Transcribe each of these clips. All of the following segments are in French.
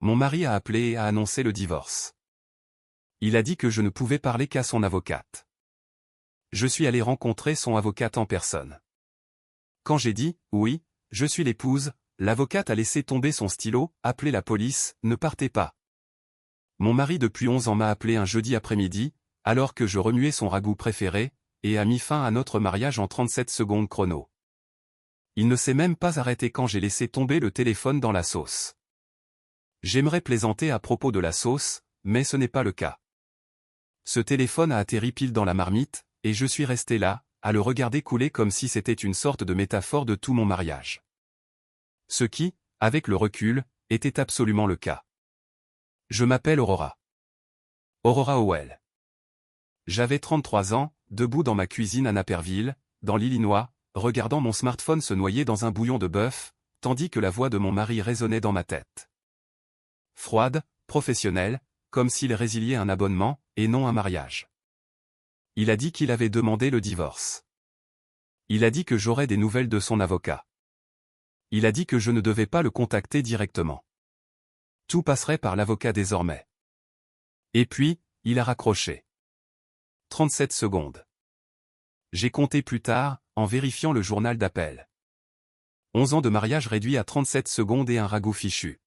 Mon mari a appelé et a annoncé le divorce. Il a dit que je ne pouvais parler qu'à son avocate. Je suis allé rencontrer son avocate en personne. Quand j'ai dit « oui, je suis l'épouse », l'avocate a laissé tomber son stylo, appelé la police, ne partez pas. Mon mari depuis 11 ans m'a appelé un jeudi après-midi, alors que je remuais son ragoût préféré, et a mis fin à notre mariage en 37 secondes chrono. Il ne s'est même pas arrêté quand j'ai laissé tomber le téléphone dans la sauce. J'aimerais plaisanter à propos de la sauce, mais ce n'est pas le cas. Ce téléphone a atterri pile dans la marmite, et je suis resté là, à le regarder couler comme si c'était une sorte de métaphore de tout mon mariage. Ce qui, avec le recul, était absolument le cas. Je m'appelle Aurora. Aurora Howell. J'avais 33 ans, debout dans ma cuisine à Naperville, dans l'Illinois, regardant mon smartphone se noyer dans un bouillon de bœuf, tandis que la voix de mon mari résonnait dans ma tête. Froide, professionnelle, comme s'il résiliait un abonnement, et non un mariage. Il a dit qu'il avait demandé le divorce. Il a dit que j'aurais des nouvelles de son avocat. Il a dit que je ne devais pas le contacter directement. Tout passerait par l'avocat désormais. Et puis, il a raccroché. 37 secondes. J'ai compté plus tard, en vérifiant le journal d'appel. 11 ans de mariage réduit à 37 secondes et un ragoût fichu.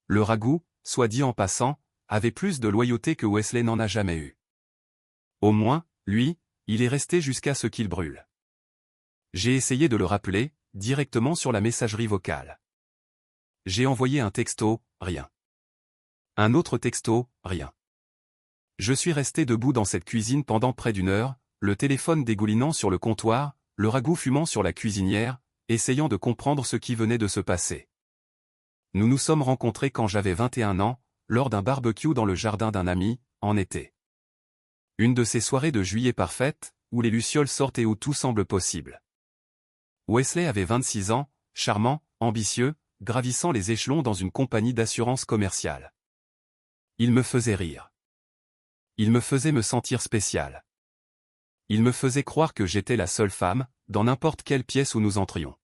Le ragoût, soit dit en passant, avait plus de loyauté que Wesley n'en a jamais eu. Au moins, lui, il est resté jusqu'à ce qu'il brûle. J'ai essayé de le rappeler, directement sur la messagerie vocale. J'ai envoyé un texto, rien. Un autre texto, rien. Je suis resté debout dans cette cuisine pendant près d'une heure, le téléphone dégoulinant sur le comptoir, le ragoût fumant sur la cuisinière, essayant de comprendre ce qui venait de se passer. Nous nous sommes rencontrés quand j'avais 21 ans, lors d'un barbecue dans le jardin d'un ami, en été. Une de ces soirées de juillet parfaites, où les lucioles sortent et où tout semble possible. Wesley avait 26 ans, charmant, ambitieux, gravissant les échelons dans une compagnie d'assurance commerciale. Il me faisait rire. Il me faisait me sentir spécial. Il me faisait croire que j'étais la seule femme, dans n'importe quelle pièce où nous entrions.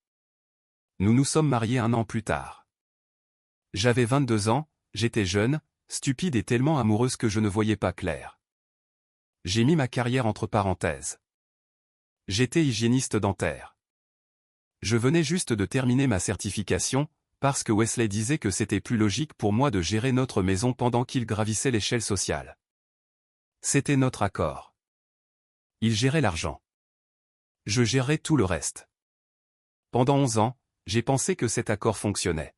Nous nous sommes mariés 1 an plus tard. J'avais 22 ans, j'étais jeune, stupide et tellement amoureuse que je ne voyais pas clair. J'ai mis ma carrière entre parenthèses. J'étais hygiéniste dentaire. Je venais juste de terminer ma certification, parce que Wesley disait que c'était plus logique pour moi de gérer notre maison pendant qu'il gravissait l'échelle sociale. C'était notre accord. Il gérait l'argent. Je gérais tout le reste. Pendant 11 ans, j'ai pensé que cet accord fonctionnait.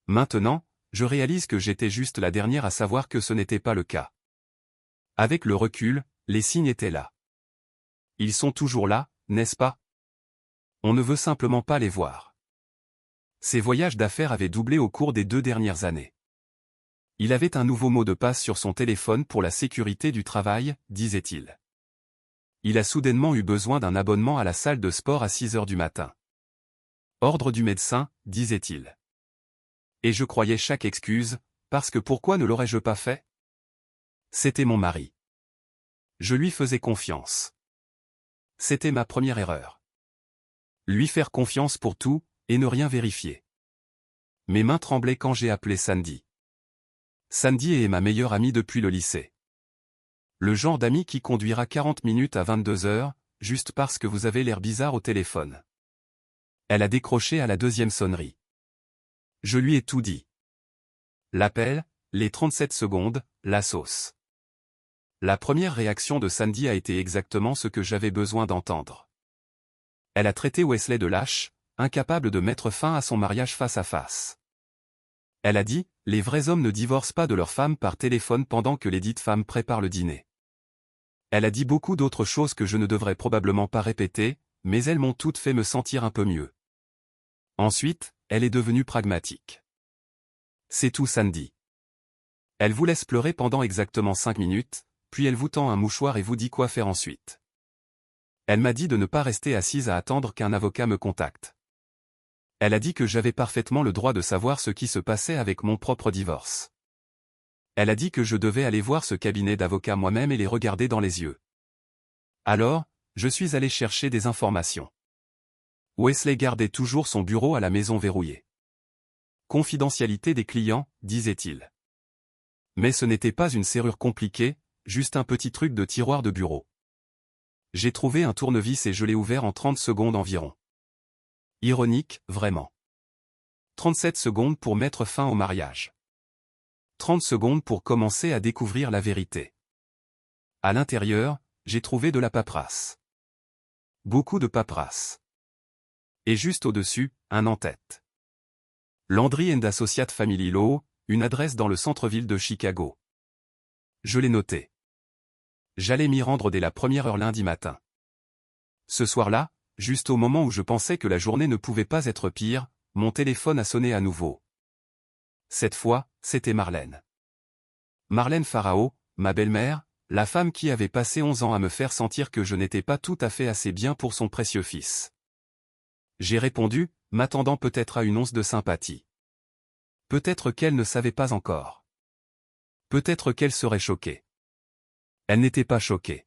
Maintenant, je réalise que j'étais juste la dernière à savoir que ce n'était pas le cas. Avec le recul, les signes étaient là. Ils sont toujours là, n'est-ce pas? On ne veut simplement pas les voir. Ses voyages d'affaires avaient doublé au cours des 2 dernières années. Il avait un nouveau mot de passe sur son téléphone pour la sécurité du travail, disait-il. Il a soudainement eu besoin d'un abonnement à la salle de sport à 6 heures du matin. Ordre du médecin, disait-il. Et je croyais chaque excuse, parce que pourquoi ne l'aurais-je pas fait? C'était mon mari. Je lui faisais confiance. C'était ma première erreur. Lui faire confiance pour tout, et ne rien vérifier. Mes mains tremblaient quand j'ai appelé Sandy. Sandy est ma meilleure amie depuis le lycée. Le genre d'ami qui conduira 40 minutes à 22 heures, juste parce que vous avez l'air bizarre au téléphone. Elle a décroché à la 2e sonnerie. Je lui ai tout dit. L'appel, les 37 secondes, la sauce. La première réaction de Sandy a été exactement ce que j'avais besoin d'entendre. Elle a traité Wesley de lâche, incapable de mettre fin à son mariage face à face. Elle a dit, les vrais hommes ne divorcent pas de leurs femmes par téléphone pendant que les dites femmes préparent le dîner. Elle a dit beaucoup d'autres choses que je ne devrais probablement pas répéter, mais elles m'ont toutes fait me sentir un peu mieux. Ensuite, elle est devenue pragmatique. C'est tout Sandy. Elle vous laisse pleurer pendant exactement 5 minutes, puis elle vous tend un mouchoir et vous dit quoi faire ensuite. Elle m'a dit de ne pas rester assise à attendre qu'un avocat me contacte. Elle a dit que j'avais parfaitement le droit de savoir ce qui se passait avec mon propre divorce. Elle a dit que je devais aller voir ce cabinet d'avocats moi-même et les regarder dans les yeux. Alors, je suis allé chercher des informations. Wesley gardait toujours son bureau à la maison verrouillé. confidentialité des clients, disait-il. Mais ce n'était pas une serrure compliquée, juste un petit truc de tiroir de bureau. J'ai trouvé un tournevis et je l'ai ouvert en 30 secondes environ. Ironique, vraiment. 37 secondes pour mettre fin au mariage. 30 secondes pour commencer à découvrir la vérité. À l'intérieur, j'ai trouvé de la paperasse. Beaucoup de paperasse. Et juste au-dessus, un en-tête. Landry & Associates Family Law, une adresse dans le centre-ville de Chicago. Je l'ai noté. J'allais m'y rendre dès la première heure lundi matin. Ce soir-là, juste au moment où je pensais que la journée ne pouvait pas être pire, mon téléphone a sonné à nouveau. Cette fois, c'était Marlène. Marlène Farao, ma belle-mère, la femme qui avait passé 11 ans à me faire sentir que je n'étais pas tout à fait assez bien pour son précieux fils. J'ai répondu, m'attendant peut-être à une once de sympathie. Peut-être qu'elle ne savait pas encore. Peut-être qu'elle serait choquée. Elle n'était pas choquée.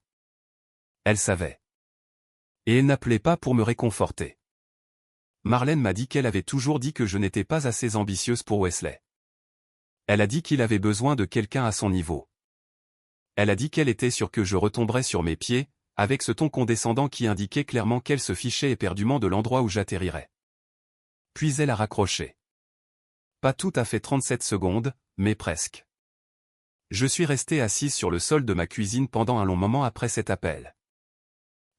Elle savait. Et elle n'appelait pas pour me réconforter. Marlène m'a dit qu'elle avait toujours dit que je n'étais pas assez ambitieuse pour Wesley. Elle a dit qu'il avait besoin de quelqu'un à son niveau. Elle a dit qu'elle était sûre que je retomberais sur mes pieds, avec ce ton condescendant qui indiquait clairement qu'elle se fichait éperdument de l'endroit où j'atterrirais. Puis elle a raccroché. Pas tout à fait 37 secondes, mais presque. Je suis resté assise sur le sol de ma cuisine pendant un long moment après cet appel.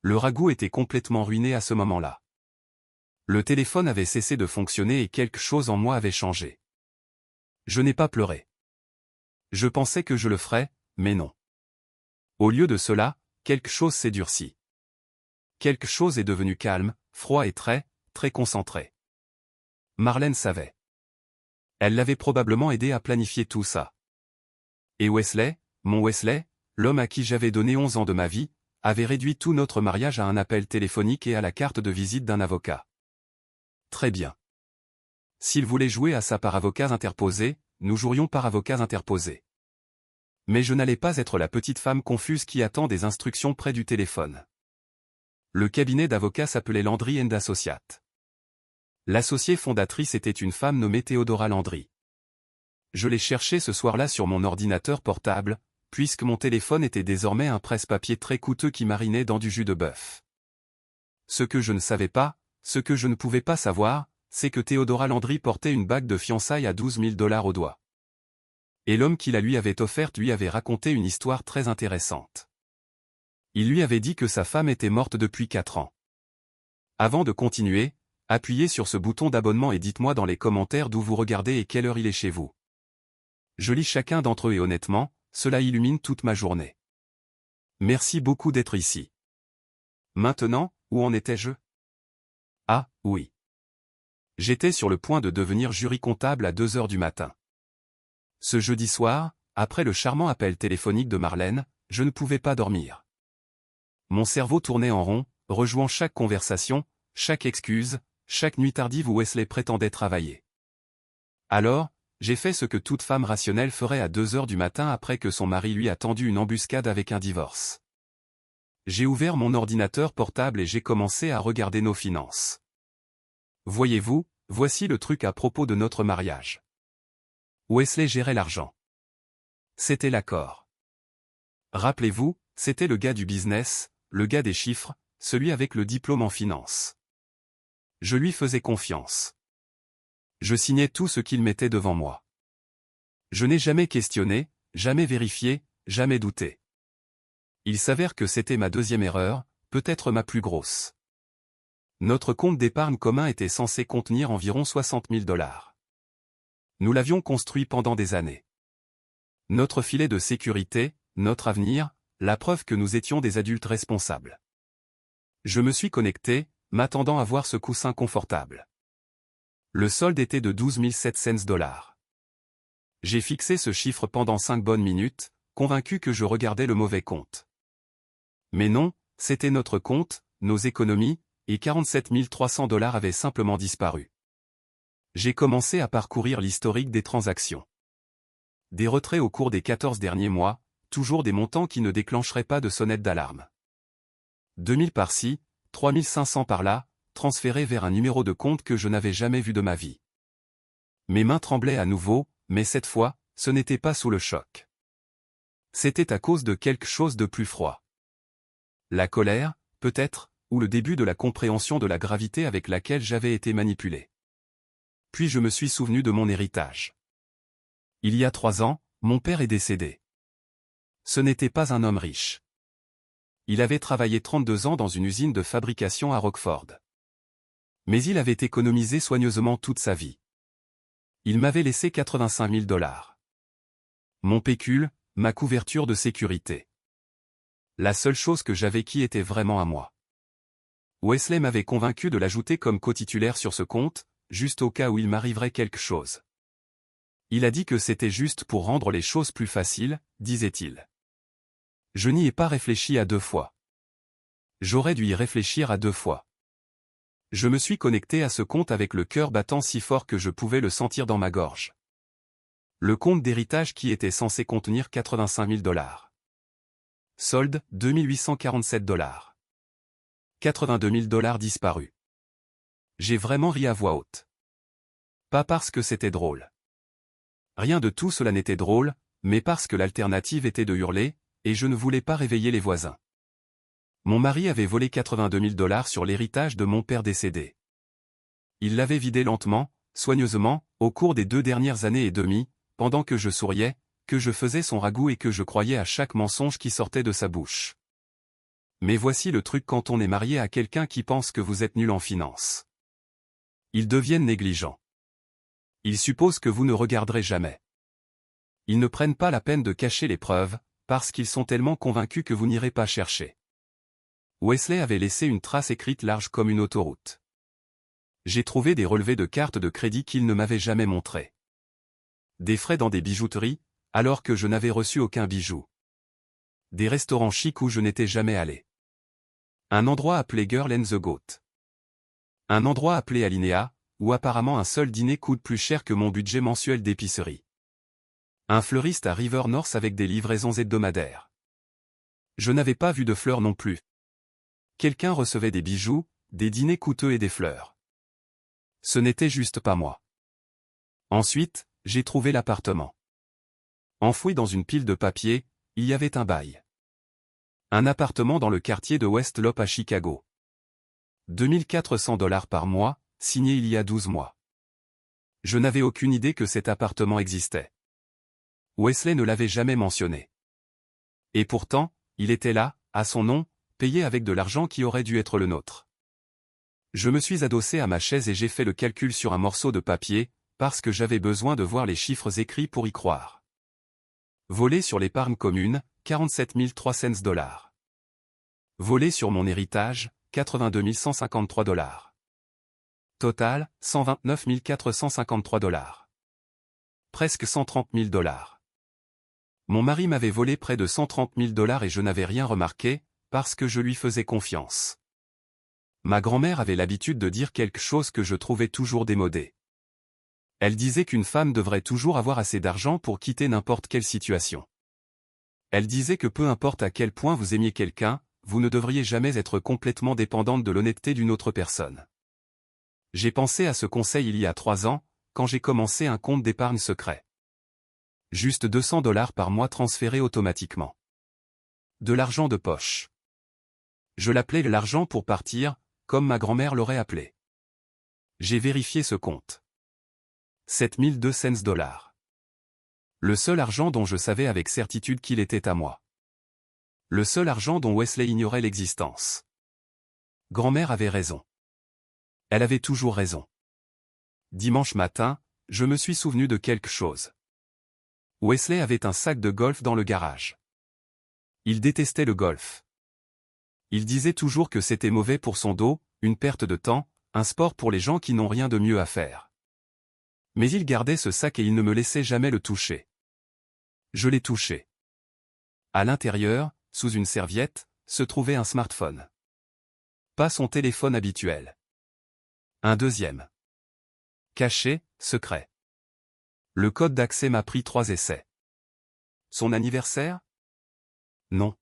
Le ragoût était complètement ruiné à ce moment-là. Le téléphone avait cessé de fonctionner et quelque chose en moi avait changé. Je n'ai pas pleuré. Je pensais que je le ferais, mais non. Au lieu de cela, quelque chose s'est durci. Quelque chose est devenu calme, froid et très concentré. Marlène savait. Elle l'avait probablement aidé à planifier tout ça. Et Wesley, mon Wesley, l'homme à qui j'avais donné 11 ans de ma vie, avait réduit tout notre mariage à un appel téléphonique et à la carte de visite d'un avocat. Très bien. S'il voulait jouer à ça par avocats interposés, nous jouerions par avocats interposés. Mais je n'allais pas être la petite femme confuse qui attend des instructions près du téléphone. Le cabinet d'avocats s'appelait Landry & Associates. L'associée fondatrice était une femme nommée Theodora Landry. Je l'ai cherchée ce soir-là sur mon ordinateur portable, puisque mon téléphone était désormais un presse-papier très coûteux qui marinait dans du jus de bœuf. Ce que je ne savais pas, ce que je ne pouvais pas savoir, c'est que Theodora Landry portait une bague de fiançailles à 12 000 $ au doigt. Et l'homme qui la lui avait offerte lui avait raconté une histoire très intéressante. Il lui avait dit que sa femme était morte depuis 4 ans. Avant de continuer, appuyez sur ce bouton d'abonnement et dites-moi dans les commentaires d'où vous regardez et quelle heure il est chez vous. Je lis chacun d'entre eux et honnêtement, cela illumine toute ma journée. Merci beaucoup d'être ici. Maintenant, où en étais-je? Ah, oui. J'étais sur le point de devenir jury comptable à 2 heures du matin. Ce jeudi soir, après le charmant appel téléphonique de Marlène, je ne pouvais pas dormir. Mon cerveau tournait en rond, rejouant chaque conversation, chaque excuse, chaque nuit tardive où Wesley prétendait travailler. Alors, j'ai fait ce que toute femme rationnelle ferait à 2 heures du matin après que son mari lui a tendu une embuscade avec un divorce. J'ai ouvert mon ordinateur portable et j'ai commencé à regarder nos finances. Voyez-vous, voici le truc à propos de notre mariage. Wesley gérait l'argent. C'était l'accord. Rappelez-vous, c'était le gars du business, le gars des chiffres, celui avec le diplôme en finance. Je lui faisais confiance. Je signais tout ce qu'il mettait devant moi. Je n'ai jamais questionné, jamais vérifié, jamais douté. Il s'avère que c'était ma deuxième erreur, peut-être ma plus grosse. Notre compte d'épargne commun était censé contenir environ 60 000 $. Nous l'avions construit pendant des années. Notre filet de sécurité, notre avenir, la preuve que nous étions des adultes responsables. Je me suis connecté, m'attendant à voir ce coussin confortable. Le solde était de 12 700 $. J'ai fixé ce chiffre pendant 5 bonnes minutes, convaincu que je regardais le mauvais compte. Mais non, c'était notre compte, nos économies, et 47 300 $ avaient simplement disparu. J'ai commencé à parcourir l'historique des transactions. Des retraits au cours des 14 derniers mois, toujours des montants qui ne déclencheraient pas de sonnette d'alarme. 2000 par-ci, 3500 par-là, transférés vers un numéro de compte que je n'avais jamais vu de ma vie. Mes mains tremblaient à nouveau, mais cette fois, ce n'était pas sous le choc. C'était à cause de quelque chose de plus froid. La colère, peut-être, ou le début de la compréhension de la gravité avec laquelle j'avais été manipulé. Puis je me suis souvenu de mon héritage. Il y a 3 ans, mon père est décédé. Ce n'était pas un homme riche. Il avait travaillé 32 ans dans une usine de fabrication à Rockford. Mais il avait économisé soigneusement toute sa vie. Il m'avait laissé 85 000 $. Mon pécule, ma couverture de sécurité. La seule chose que j'avais qui était vraiment à moi. Wesley m'avait convaincu de l'ajouter comme co-titulaire sur ce compte, juste au cas où il m'arriverait quelque chose. Il a dit que c'était juste pour rendre les choses plus faciles, disait-il. Je n'y ai pas réfléchi à 2 fois. J'aurais dû y réfléchir à 2 fois. Je me suis connecté à ce compte avec le cœur battant si fort que je pouvais le sentir dans ma gorge. Le compte d'héritage qui était censé contenir 85 000 $. Solde, 2 847 $. 82 000 $ disparus. J'ai vraiment ri à voix haute. Pas parce que c'était drôle. Rien de tout cela n'était drôle, mais parce que l'alternative était de hurler, et je ne voulais pas réveiller les voisins. Mon mari avait volé 82 000 $ sur l'héritage de mon père décédé. Il l'avait vidé lentement, soigneusement, au cours des 2 dernières années et demie, pendant que je souriais, que je faisais son ragoût et que je croyais à chaque mensonge qui sortait de sa bouche. Mais voici le truc quand on est marié à quelqu'un qui pense que vous êtes nul en finance. Ils deviennent négligents. Ils supposent que vous ne regarderez jamais. Ils ne prennent pas la peine de cacher les preuves, parce qu'ils sont tellement convaincus que vous n'irez pas chercher. Wesley avait laissé une trace écrite large comme une autoroute. J'ai trouvé des relevés de cartes de crédit qu'il ne m'avait jamais montrés. Des frais dans des bijouteries, alors que je n'avais reçu aucun bijou. Des restaurants chics où je n'étais jamais allé. Un endroit appelé Girl and the Goat. Un endroit appelé Alinea, où apparemment un seul dîner coûte plus cher que mon budget mensuel d'épicerie. Un fleuriste à River North avec des livraisons hebdomadaires. Je n'avais pas vu de fleurs non plus. Quelqu'un recevait des bijoux, des dîners coûteux et des fleurs. Ce n'était juste pas moi. Ensuite, j'ai trouvé l'appartement. Enfoui dans une pile de papier, il y avait un bail. Un appartement dans le quartier de West Loop à Chicago. 2 400 $ par mois, signé il y a 12 mois. Je n'avais aucune idée que cet appartement existait. Wesley ne l'avait jamais mentionné. Et pourtant, il était là, à son nom, payé avec de l'argent qui aurait dû être le nôtre. Je me suis adossé à ma chaise et j'ai fait le calcul sur un morceau de papier, parce que j'avais besoin de voir les chiffres écrits pour y croire. Volé sur l'épargne commune, 47 300 $. Volé sur mon héritage, 82 153 $. Total, 129 453 $. Presque 130 000 $. Mon mari m'avait volé près de 130 000 $ et je n'avais rien remarqué, parce que je lui faisais confiance. Ma grand-mère avait l'habitude de dire quelque chose que je trouvais toujours démodé. Elle disait qu'une femme devrait toujours avoir assez d'argent pour quitter n'importe quelle situation. Elle disait que peu importe à quel point vous aimiez quelqu'un, vous ne devriez jamais être complètement dépendante de l'honnêteté d'une autre personne. J'ai pensé à ce conseil il y a 3 ans, quand j'ai commencé un compte d'épargne secret. Juste 200 $ par mois transférés automatiquement. De l'argent de poche. Je l'appelais l'argent pour partir, comme ma grand-mère l'aurait appelé. J'ai vérifié ce compte. 7 200 $. Le seul argent dont je savais avec certitude qu'il était à moi. Le seul argent dont Wesley ignorait l'existence. Grand-mère avait raison. Elle avait toujours raison. Dimanche matin, je me suis souvenu de quelque chose. Wesley avait un sac de golf dans le garage. Il détestait le golf. Il disait toujours que c'était mauvais pour son dos, une perte de temps, un sport pour les gens qui n'ont rien de mieux à faire. Mais il gardait ce sac et il ne me laissait jamais le toucher. Je l'ai touché. À l'intérieur, sous une serviette, se trouvait un smartphone. Pas son téléphone habituel. Un deuxième. Caché, secret. Le code d'accès m'a pris 3 essais. Son anniversaire? Non.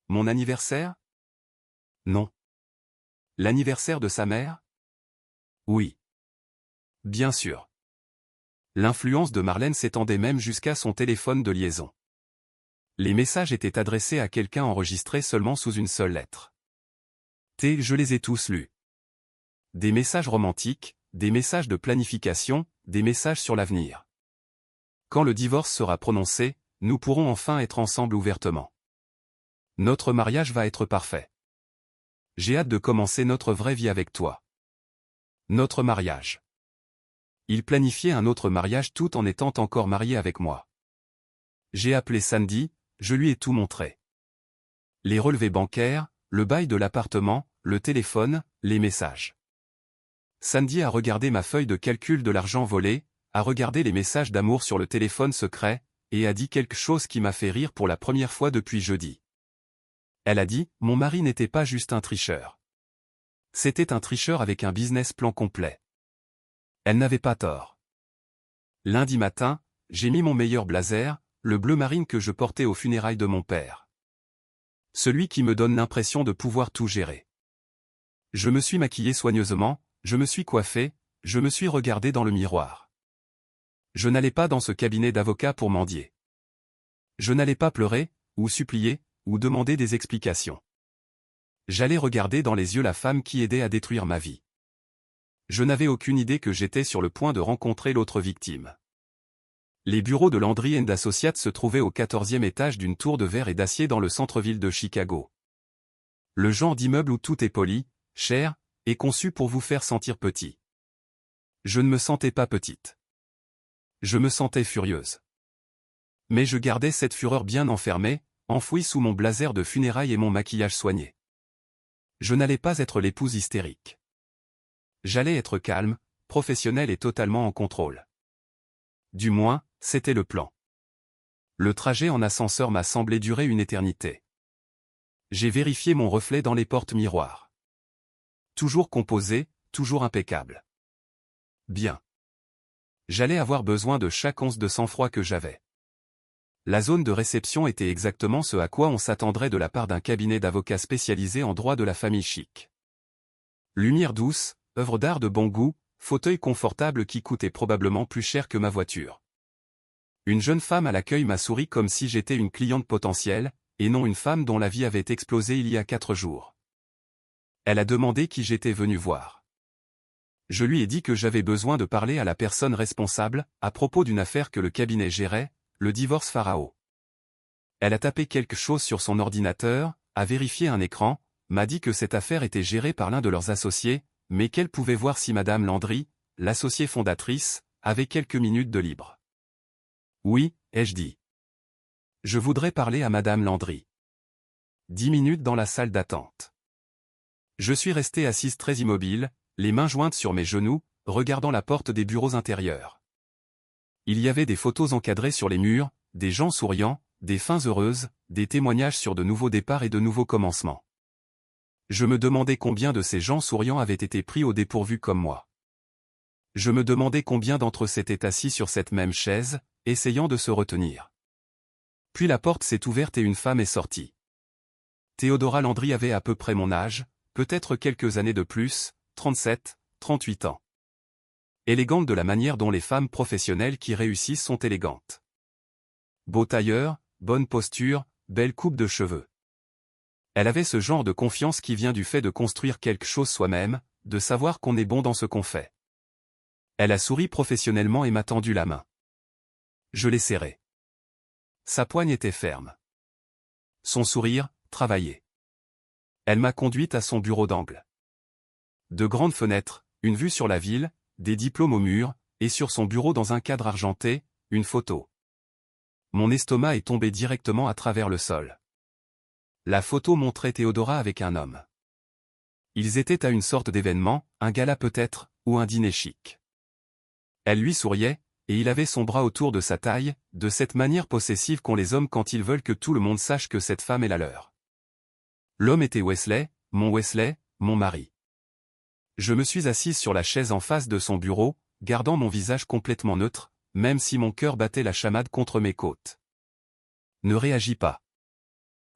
Mon anniversaire? Non. L'anniversaire de sa mère? Oui. Bien sûr. L'influence de Marlène s'étendait même jusqu'à son téléphone de liaison. Les messages étaient adressés à quelqu'un enregistré seulement sous une seule lettre. Je les ai tous lus. Des messages romantiques, des messages de planification, des messages sur l'avenir. Quand le divorce sera prononcé, nous pourrons enfin être ensemble ouvertement. Notre mariage va être parfait. J'ai hâte de commencer notre vraie vie avec toi. Notre mariage. Il planifiait un autre mariage tout en étant encore marié avec moi. J'ai appelé Sandy, je lui ai tout montré. Les relevés bancaires, le bail de l'appartement, le téléphone, les messages. Sandy a regardé ma feuille de calcul de l'argent volé, a regardé les messages d'amour sur le téléphone secret, et a dit quelque chose qui m'a fait rire pour la première fois depuis jeudi. Elle a dit, mon mari n'était pas juste un tricheur. C'était un tricheur avec un business plan complet. Elle n'avait pas tort. Lundi matin, j'ai mis mon meilleur blazer, le bleu marine que je portais aux funérailles de mon père. Celui qui me donne l'impression de pouvoir tout gérer. Je me suis maquillé soigneusement, je me suis coiffé, je me suis regardé dans le miroir. Je n'allais pas dans ce cabinet d'avocat pour mendier. Je n'allais pas pleurer, ou supplier, ou demander des explications. J'allais regarder dans les yeux la femme qui aidait à détruire ma vie. Je n'avais aucune idée que j'étais sur le point de rencontrer l'autre victime. Les bureaux de Landry & Associates se trouvaient au 14e étage d'une tour de verre et d'acier dans le centre-ville de Chicago. Le genre d'immeuble où tout est poli, cher, et conçu pour vous faire sentir petit. Je ne me sentais pas petite. Je me sentais furieuse. Mais je gardais cette fureur bien enfermée, enfouie sous mon blazer de funérailles et mon maquillage soigné. Je n'allais pas être l'épouse hystérique. J'allais être calme, professionnelle et totalement en contrôle. Du moins, c'était le plan. Le trajet en ascenseur m'a semblé durer une éternité. J'ai vérifié mon reflet dans les portes-miroirs. Toujours composé, toujours impeccable. Bien. J'allais avoir besoin de chaque once de sang-froid que j'avais. La zone de réception était exactement ce à quoi on s'attendrait de la part d'un cabinet d'avocats spécialisé en droit de la famille chic. Lumière douce, œuvre d'art de bon goût, fauteuil confortable qui coûtait probablement plus cher que ma voiture. Une jeune femme à l'accueil m'a souri comme si j'étais une cliente potentielle, et non une femme dont la vie avait explosé il y a 4 jours. Elle a demandé qui j'étais venu voir. Je lui ai dit que j'avais besoin de parler à la personne responsable, à propos d'une affaire que le cabinet gérait, le divorce Pharao. Elle a tapé quelque chose sur son ordinateur, a vérifié un écran, m'a dit que cette affaire était gérée par l'un de leurs associés, mais qu'elle pouvait voir si Madame Landry, l'associée fondatrice, avait quelques minutes de libre. Oui, ai-je dit. Je voudrais parler à Madame Landry. 10 minutes dans la salle d'attente. Je suis resté assise très immobile, les mains jointes sur mes genoux, regardant la porte des bureaux intérieurs. Il y avait des photos encadrées sur les murs, des gens souriants, des fins heureuses, des témoignages sur de nouveaux départs et de nouveaux commencements. Je me demandais combien de ces gens souriants avaient été pris au dépourvu comme moi. Je me demandais combien d'entre eux s'étaient assis sur cette même chaise, essayant de se retenir. Puis la porte s'est ouverte et une femme est sortie. Théodora Landry avait à peu près mon âge, peut-être quelques années de plus, 37, 38 ans. Élégante de la manière dont les femmes professionnelles qui réussissent sont élégantes. Beau tailleur, bonne posture, belle coupe de cheveux. Elle avait ce genre de confiance qui vient du fait de construire quelque chose soi-même, de savoir qu'on est bon dans ce qu'on fait. Elle a souri professionnellement et m'a tendu la main. Je l'ai serrée. Sa poigne était ferme. Son sourire, travaillé. Elle m'a conduite à son bureau d'angle. De grandes fenêtres, une vue sur la ville, des diplômes au mur, et sur son bureau dans un cadre argenté, une photo. Mon estomac est tombé directement à travers le sol. La photo montrait Théodora avec un homme. Ils étaient à une sorte d'événement, un gala peut-être, ou un dîner chic. Elle lui souriait, et il avait son bras autour de sa taille, de cette manière possessive qu'ont les hommes quand ils veulent que tout le monde sache que cette femme est la leur. L'homme était Wesley, mon mari. Je me suis assise sur la chaise en face de son bureau, gardant mon visage complètement neutre, même si mon cœur battait la chamade contre mes côtes. Ne réagis pas.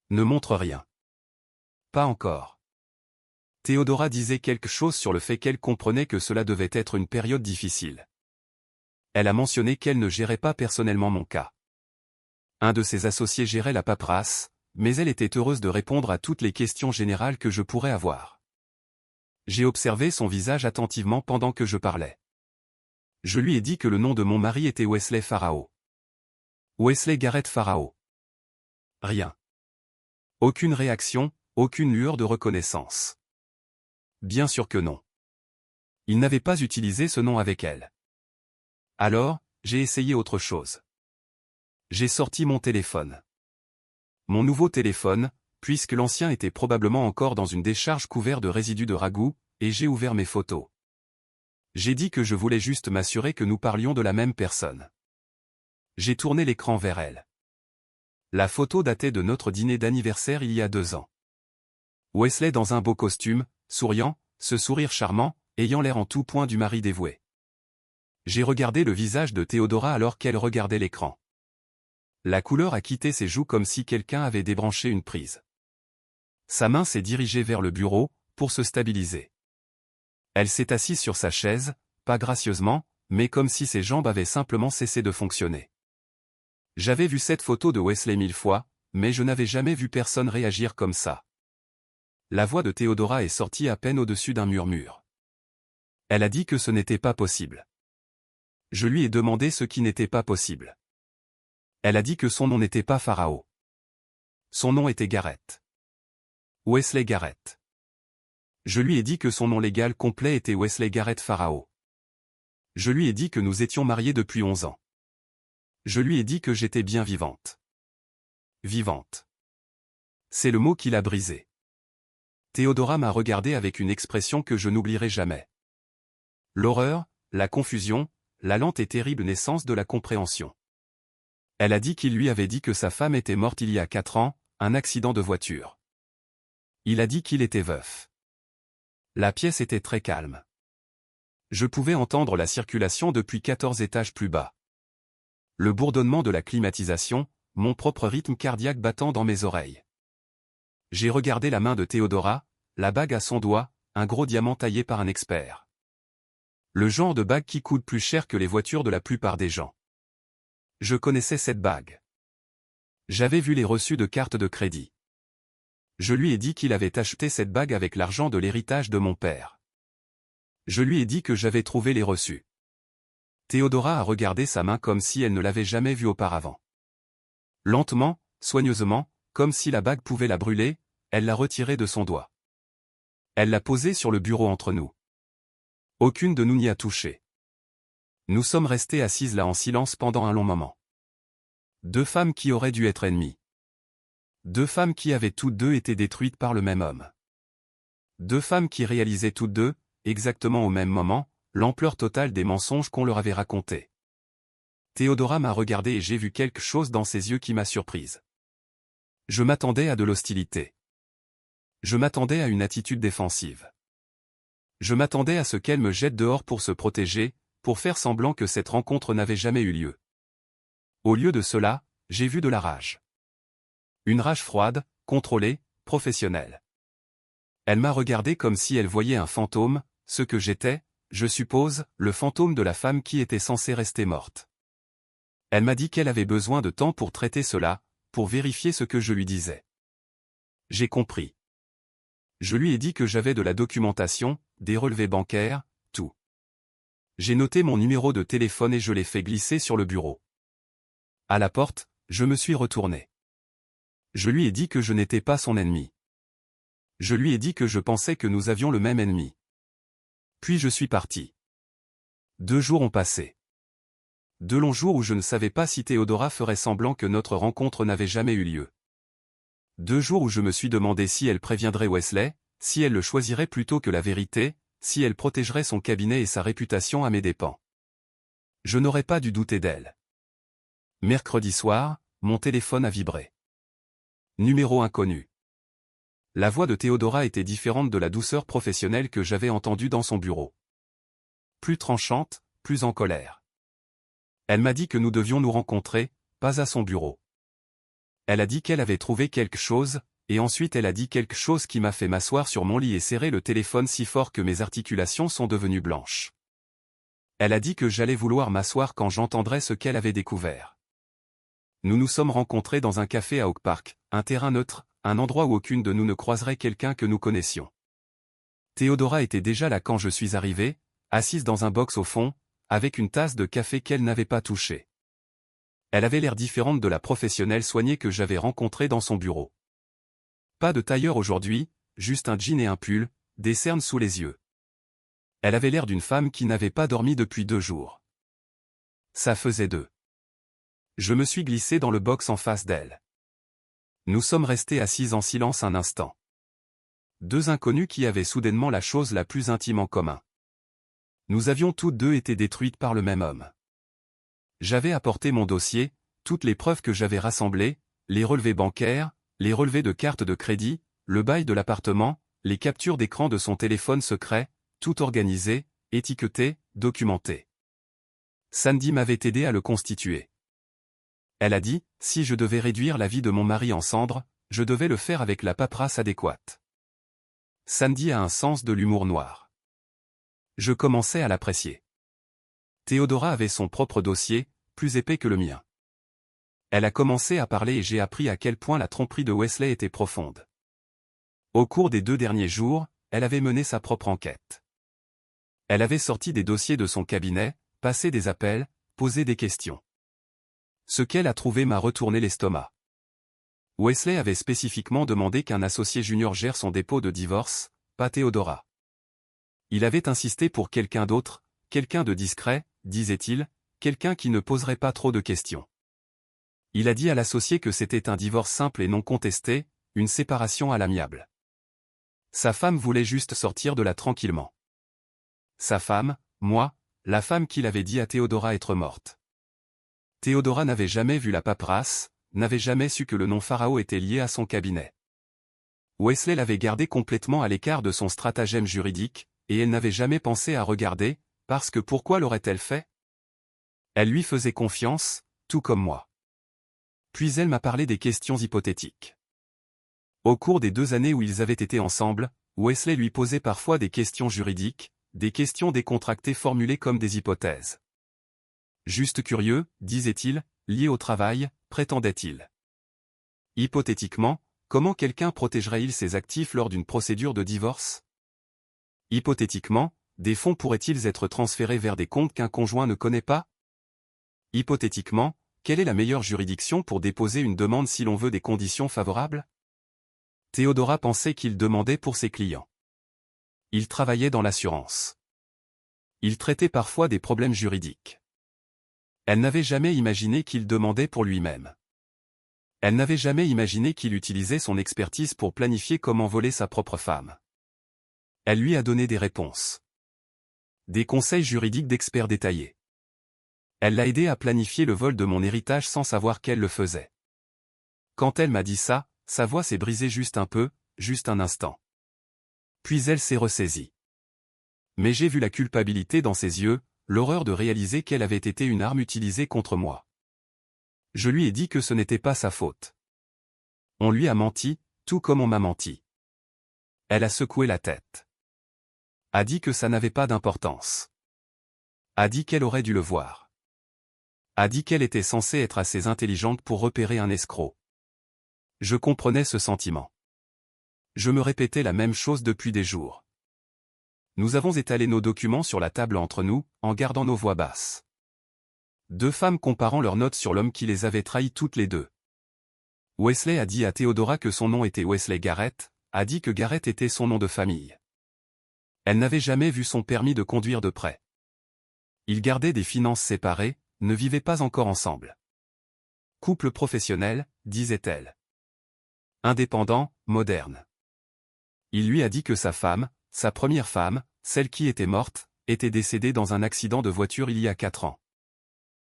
Ne montre rien. Pas encore. Théodora disait quelque chose sur le fait qu'elle comprenait que cela devait être une période difficile. Elle a mentionné qu'elle ne gérait pas personnellement mon cas. Un de ses associés gérait la paperasse, mais elle était heureuse de répondre à toutes les questions générales que je pourrais avoir. J'ai observé son visage attentivement pendant que je parlais. Je lui ai dit que le nom de mon mari était Wesley Farao. Wesley Garrett Farao. Rien. Aucune réaction, aucune lueur de reconnaissance. Bien sûr que non. Il n'avait pas utilisé ce nom avec elle. Alors, j'ai essayé autre chose. J'ai sorti mon téléphone. Mon nouveau téléphone, puisque l'ancien était probablement encore dans une décharge couverte de résidus de ragoût, et j'ai ouvert mes photos. J'ai dit que je voulais juste m'assurer que nous parlions de la même personne. J'ai tourné l'écran vers elle. La photo datait de notre dîner d'anniversaire il y a 2 ans. Wesley dans un beau costume, souriant, ce sourire charmant, ayant l'air en tout point du mari dévoué. J'ai regardé le visage de Théodora alors qu'elle regardait l'écran. La couleur a quitté ses joues comme si quelqu'un avait débranché une prise. Sa main s'est dirigée vers le bureau, pour se stabiliser. Elle s'est assise sur sa chaise, pas gracieusement, mais comme si ses jambes avaient simplement cessé de fonctionner. J'avais vu cette photo de Wesley 1000 fois, mais je n'avais jamais vu personne réagir comme ça. La voix de Théodora est sortie à peine au-dessus d'un murmure. Elle a dit que ce n'était pas possible. Je lui ai demandé ce qui n'était pas possible. Elle a dit que son nom n'était pas Farao. Son nom était Garrett. Wesley Garrett. Je lui ai dit que son nom légal complet était Wesley Garrett Farao. Je lui ai dit que nous étions mariés depuis 11 ans. Je lui ai dit que j'étais bien vivante. Vivante. C'est le mot qui l'a brisé. Théodora m'a regardé avec une expression que je n'oublierai jamais. L'horreur, la confusion, la lente et terrible naissance de la compréhension. Elle a dit qu'il lui avait dit que sa femme était morte il y a 4 ans, un accident de voiture. Il a dit qu'il était veuf. La pièce était très calme. Je pouvais entendre la circulation depuis 14 étages plus bas. Le bourdonnement de la climatisation, mon propre rythme cardiaque battant dans mes oreilles. J'ai regardé la main de Théodora, la bague à son doigt, un gros diamant taillé par un expert. Le genre de bague qui coûte plus cher que les voitures de la plupart des gens. Je connaissais cette bague. J'avais vu les reçus de carte de crédit. Je lui ai dit qu'il avait acheté cette bague avec l'argent de l'héritage de mon père. Je lui ai dit que j'avais trouvé les reçus. Théodora a regardé sa main comme si elle ne l'avait jamais vue auparavant. Lentement, soigneusement, comme si la bague pouvait la brûler, elle l'a retirée de son doigt. Elle l'a posée sur le bureau entre nous. Aucune de nous n'y a touché. Nous sommes restés assises là en silence pendant un long moment. 2 femmes qui auraient dû être ennemies. 2 femmes qui avaient toutes 2 été détruites par le même homme. 2 femmes qui réalisaient toutes 2, exactement au même moment, l'ampleur totale des mensonges qu'on leur avait racontés. Théodora m'a regardé et j'ai vu quelque chose dans ses yeux qui m'a surprise. Je m'attendais à de l'hostilité. Je m'attendais à une attitude défensive. Je m'attendais à ce qu'elle me jette dehors pour se protéger, pour faire semblant que cette rencontre n'avait jamais eu lieu. Au lieu de cela, j'ai vu de la rage. Une rage froide, contrôlée, professionnelle. Elle m'a regardé comme si elle voyait un fantôme, ce que j'étais, je suppose, le fantôme de la femme qui était censée rester morte. Elle m'a dit qu'elle avait besoin de temps pour traiter cela, pour vérifier ce que je lui disais. J'ai compris. Je lui ai dit que j'avais de la documentation, des relevés bancaires, tout. J'ai noté mon numéro de téléphone et je l'ai fait glisser sur le bureau. À la porte, je me suis retourné. Je lui ai dit que je n'étais pas son ennemi. Je lui ai dit que je pensais que nous avions le même ennemi. Puis je suis parti. 2 jours ont passé. 2 longs jours où je ne savais pas si Théodora ferait semblant que notre rencontre n'avait jamais eu lieu. 2 jours où je me suis demandé si elle préviendrait Wesley, si elle le choisirait plutôt que la vérité, si elle protégerait son cabinet et sa réputation à mes dépens. Je n'aurais pas dû douter d'elle. Mercredi soir, mon téléphone a vibré. Numéro inconnu. La voix de Théodora était différente de la douceur professionnelle que j'avais entendue dans son bureau. Plus tranchante, plus en colère. Elle m'a dit que nous devions nous rencontrer, pas à son bureau. Elle a dit qu'elle avait trouvé quelque chose, et ensuite elle a dit quelque chose qui m'a fait m'asseoir sur mon lit et serrer le téléphone si fort que mes articulations sont devenues blanches. Elle a dit que j'allais vouloir m'asseoir quand j'entendrais ce qu'elle avait découvert. Nous nous sommes rencontrés dans un café à Oak Park, un terrain neutre, un endroit où aucune de nous ne croiserait quelqu'un que nous connaissions. Théodora était déjà là quand je suis arrivé, assise dans un box au fond, avec une tasse de café qu'elle n'avait pas touchée. Elle avait l'air différente de la professionnelle soignée que j'avais rencontrée dans son bureau. Pas de tailleur aujourd'hui, juste un jean et un pull, des cernes sous les yeux. Elle avait l'air d'une femme qui n'avait pas dormi depuis 2 jours. Ça faisait 2. Je me suis glissé dans le box en face d'elle. Nous sommes restés assis en silence un instant. 2 inconnus qui avaient soudainement la chose la plus intime en commun. Nous avions toutes 2 été détruites par le même homme. J'avais apporté mon dossier, toutes les preuves que j'avais rassemblées, les relevés bancaires, les relevés de carte de crédit, le bail de l'appartement, les captures d'écran de son téléphone secret, tout organisé, étiqueté, documenté. Sandy m'avait aidé à le constituer. Elle a dit, si je devais réduire la vie de mon mari en cendres, je devais le faire avec la paperasse adéquate. Sandy a un sens de l'humour noir. Je commençais à l'apprécier. Théodora avait son propre dossier, plus épais que le mien. Elle a commencé à parler et j'ai appris à quel point la tromperie de Wesley était profonde. Au cours des 2 derniers jours, elle avait mené sa propre enquête. Elle avait sorti des dossiers de son cabinet, passé des appels, posé des questions. Ce qu'elle a trouvé m'a retourné l'estomac. Wesley avait spécifiquement demandé qu'un associé junior gère son dépôt de divorce, pas Théodora. Il avait insisté pour quelqu'un d'autre, quelqu'un de discret, disait-il, quelqu'un qui ne poserait pas trop de questions. Il a dit à l'associé que c'était un divorce simple et non contesté, une séparation à l'amiable. Sa femme voulait juste sortir de là tranquillement. Sa femme, moi, la femme qu'il avait dit à Théodora être morte. Théodora n'avait jamais vu la paperasse, n'avait jamais su que le nom Pharaon était lié à son cabinet. Wesley l'avait gardé complètement à l'écart de son stratagème juridique, et elle n'avait jamais pensé à regarder, parce que pourquoi l'aurait-elle fait? Elle lui faisait confiance, tout comme moi. Puis elle m'a parlé des questions hypothétiques. Au cours des 2 années où ils avaient été ensemble, Wesley lui posait parfois des questions juridiques, des questions décontractées formulées comme des hypothèses. Juste curieux, disait-il, lié au travail, prétendait-il. Hypothétiquement, comment quelqu'un protégerait-il ses actifs lors d'une procédure de divorce? Hypothétiquement, des fonds pourraient-ils être transférés vers des comptes qu'un conjoint ne connaît pas? Hypothétiquement, quelle est la meilleure juridiction pour déposer une demande si l'on veut des conditions favorables? Théodora pensait qu'il demandait pour ses clients. Il travaillait dans l'assurance. Il traitait parfois des problèmes juridiques. Elle n'avait jamais imaginé qu'il demandait pour lui-même. Elle n'avait jamais imaginé qu'il utilisait son expertise pour planifier comment voler sa propre femme. Elle lui a donné des réponses. Des conseils juridiques d'experts détaillés. Elle l'a aidé à planifier le vol de mon héritage sans savoir qu'elle le faisait. Quand elle m'a dit ça, sa voix s'est brisée juste un peu, juste un instant. Puis elle s'est ressaisie. Mais j'ai vu la culpabilité dans ses yeux, l'horreur de réaliser qu'elle avait été une arme utilisée contre moi. Je lui ai dit que ce n'était pas sa faute. On lui a menti, tout comme on m'a menti. Elle a secoué la tête. A dit que ça n'avait pas d'importance. A dit qu'elle aurait dû le voir. A dit qu'elle était censée être assez intelligente pour repérer un escroc. Je comprenais ce sentiment. Je me répétais la même chose depuis des jours. Nous avons étalé nos documents sur la table entre nous, en gardant nos voix basses. 2 femmes comparant leurs notes sur l'homme qui les avait trahies toutes les 2. Wesley a dit à Théodora que son nom était Wesley Garrett, a dit que Garrett était son nom de famille. Elle n'avait jamais vu son permis de conduire de près. Ils gardaient des finances séparées, ne vivaient pas encore ensemble. Couple professionnel, disait-elle. Indépendant, moderne. Il lui a dit que sa femme, sa première femme, celle qui était morte, était décédée dans un accident de voiture il y a 4 ans.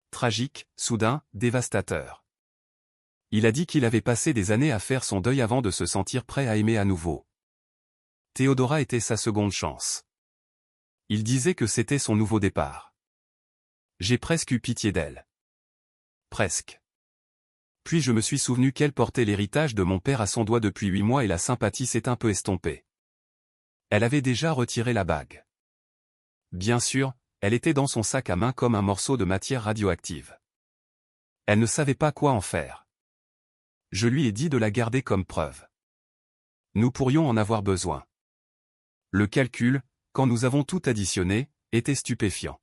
Tragique, soudain, dévastateur. Il a dit qu'il avait passé des années à faire son deuil avant de se sentir prêt à aimer à nouveau. Théodora était sa seconde chance. Il disait que c'était son nouveau départ. J'ai presque eu pitié d'elle. Presque. Puis je me suis souvenu qu'elle portait l'héritage de mon père à son doigt depuis 8 mois et la sympathie s'est un peu estompée. Elle avait déjà retiré la bague. Bien sûr, elle était dans son sac à main comme un morceau de matière radioactive. Elle ne savait pas quoi en faire. Je lui ai dit de la garder comme preuve. Nous pourrions en avoir besoin. Le calcul, quand nous avons tout additionné, était stupéfiant.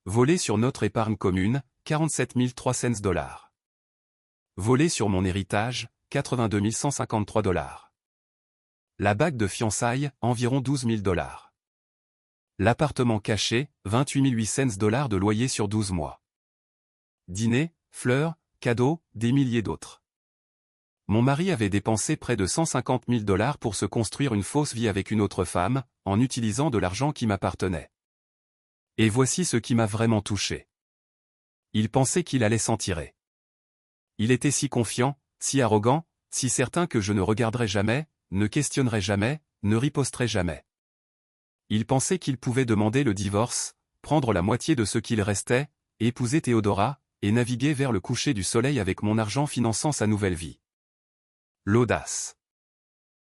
Volé sur notre épargne commune, 47 300 $. Volé sur mon héritage, 82 153 $. La bague de fiançailles, environ 12 000 $. L'appartement caché, 28 800 $ de loyer sur 12 mois. Dîner, fleurs, cadeaux, des milliers d'autres. Mon mari avait dépensé près de 150 000 $ pour se construire une fausse vie avec une autre femme, en utilisant de l'argent qui m'appartenait. Et voici ce qui m'a vraiment touché. Il pensait qu'il allait s'en tirer. Il était si confiant, si arrogant, si certain que je ne regarderais jamais, ne questionnerais jamais, ne riposterais jamais. Il pensait qu'il pouvait demander le divorce, prendre la moitié de ce qu'il restait, épouser Théodora, et naviguer vers le coucher du soleil avec mon argent finançant sa nouvelle vie. L'audace.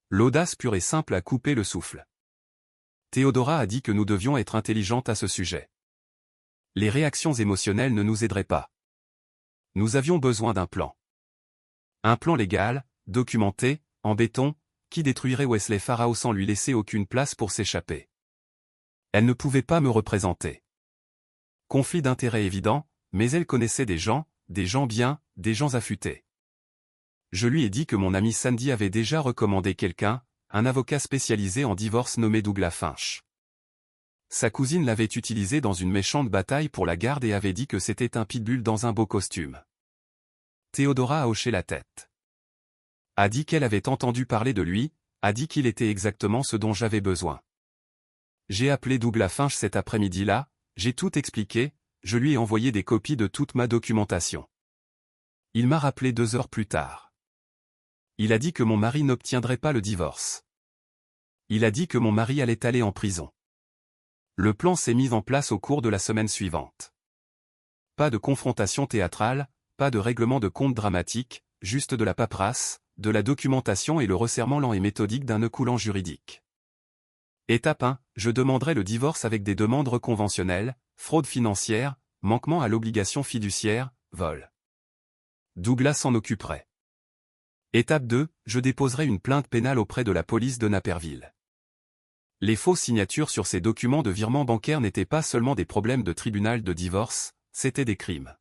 L'audace pure et simple a coupé le souffle. Théodora a dit que nous devions être intelligentes à ce sujet. Les réactions émotionnelles ne nous aideraient pas. Nous avions besoin d'un plan. Un plan légal, documenté, en béton, qui détruirait Wesley Farao sans lui laisser aucune place pour s'échapper. Elle ne pouvait pas me représenter. Conflit d'intérêts évident, mais elle connaissait des gens bien, des gens affûtés. Je lui ai dit que mon amie Sandy avait déjà recommandé quelqu'un, un avocat spécialisé en divorce nommé Douglas Finch. Sa cousine l'avait utilisé dans une méchante bataille pour la garde et avait dit que c'était un pitbull dans un beau costume. Théodora a hoché la tête. A dit qu'elle avait entendu parler de lui, a dit qu'il était exactement ce dont j'avais besoin. J'ai appelé Douglas Finch cet après-midi-là, j'ai tout expliqué, je lui ai envoyé des copies de toute ma documentation. Il m'a rappelé 2 heures plus tard. Il a dit que mon mari n'obtiendrait pas le divorce. Il a dit que mon mari allait aller en prison. Le plan s'est mis en place au cours de la semaine suivante. Pas de confrontation théâtrale, pas de règlement de compte dramatique, juste de la paperasse, de la documentation et le resserrement lent et méthodique d'un nœud coulant juridique. Étape 1, je demanderai le divorce avec des demandes reconventionnelles, fraude financière, manquement à l'obligation fiduciaire, vol. Douglas s'en occuperait. Étape 2, je déposerai une plainte pénale auprès de la police de Naperville. Les fausses signatures sur ces documents de virement bancaire n'étaient pas seulement des problèmes de tribunal de divorce, c'étaient des crimes.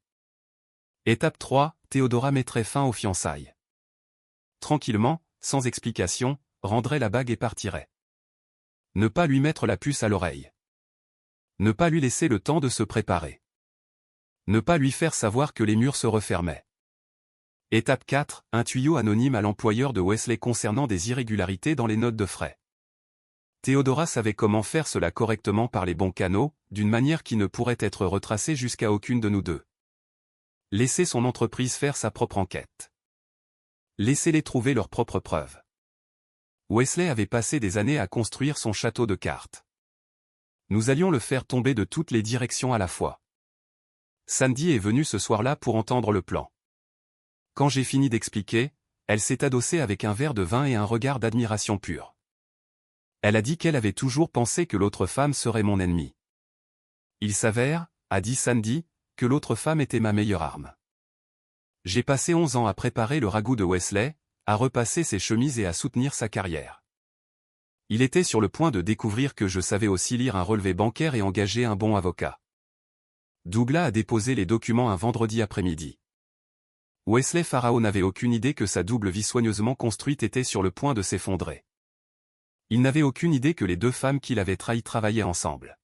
Étape 3, Théodora mettrait fin aux fiançailles. Tranquillement, sans explication, rendrait la bague et partirait. Ne pas lui mettre la puce à l'oreille. Ne pas lui laisser le temps de se préparer. Ne pas lui faire savoir que les murs se refermaient. Étape 4, un tuyau anonyme à l'employeur de Wesley concernant des irrégularités dans les notes de frais. Théodora savait comment faire cela correctement par les bons canaux, d'une manière qui ne pourrait être retracée jusqu'à aucune de nous deux. Laissez son entreprise faire sa propre enquête. Laissez-les trouver leurs propres preuves. Wesley avait passé des années à construire son château de cartes. Nous allions le faire tomber de toutes les directions à la fois. Sandy est venue ce soir-là pour entendre le plan. Quand j'ai fini d'expliquer, elle s'est adossée avec un verre de vin et un regard d'admiration pure. Elle a dit qu'elle avait toujours pensé que l'autre femme serait mon ennemie. Il s'avère, a dit Sandy, que l'autre femme était ma meilleure arme. J'ai passé 11 ans à préparer le ragoût de Wesley, à repasser ses chemises et à soutenir sa carrière. Il était sur le point de découvrir que je savais aussi lire un relevé bancaire et engager un bon avocat. Douglas a déposé les documents un vendredi après-midi. Wesley Farao n'avait aucune idée que sa double vie soigneusement construite était sur le point de s'effondrer. Il n'avait aucune idée que les 2 femmes qu'il avait trahies travaillaient ensemble.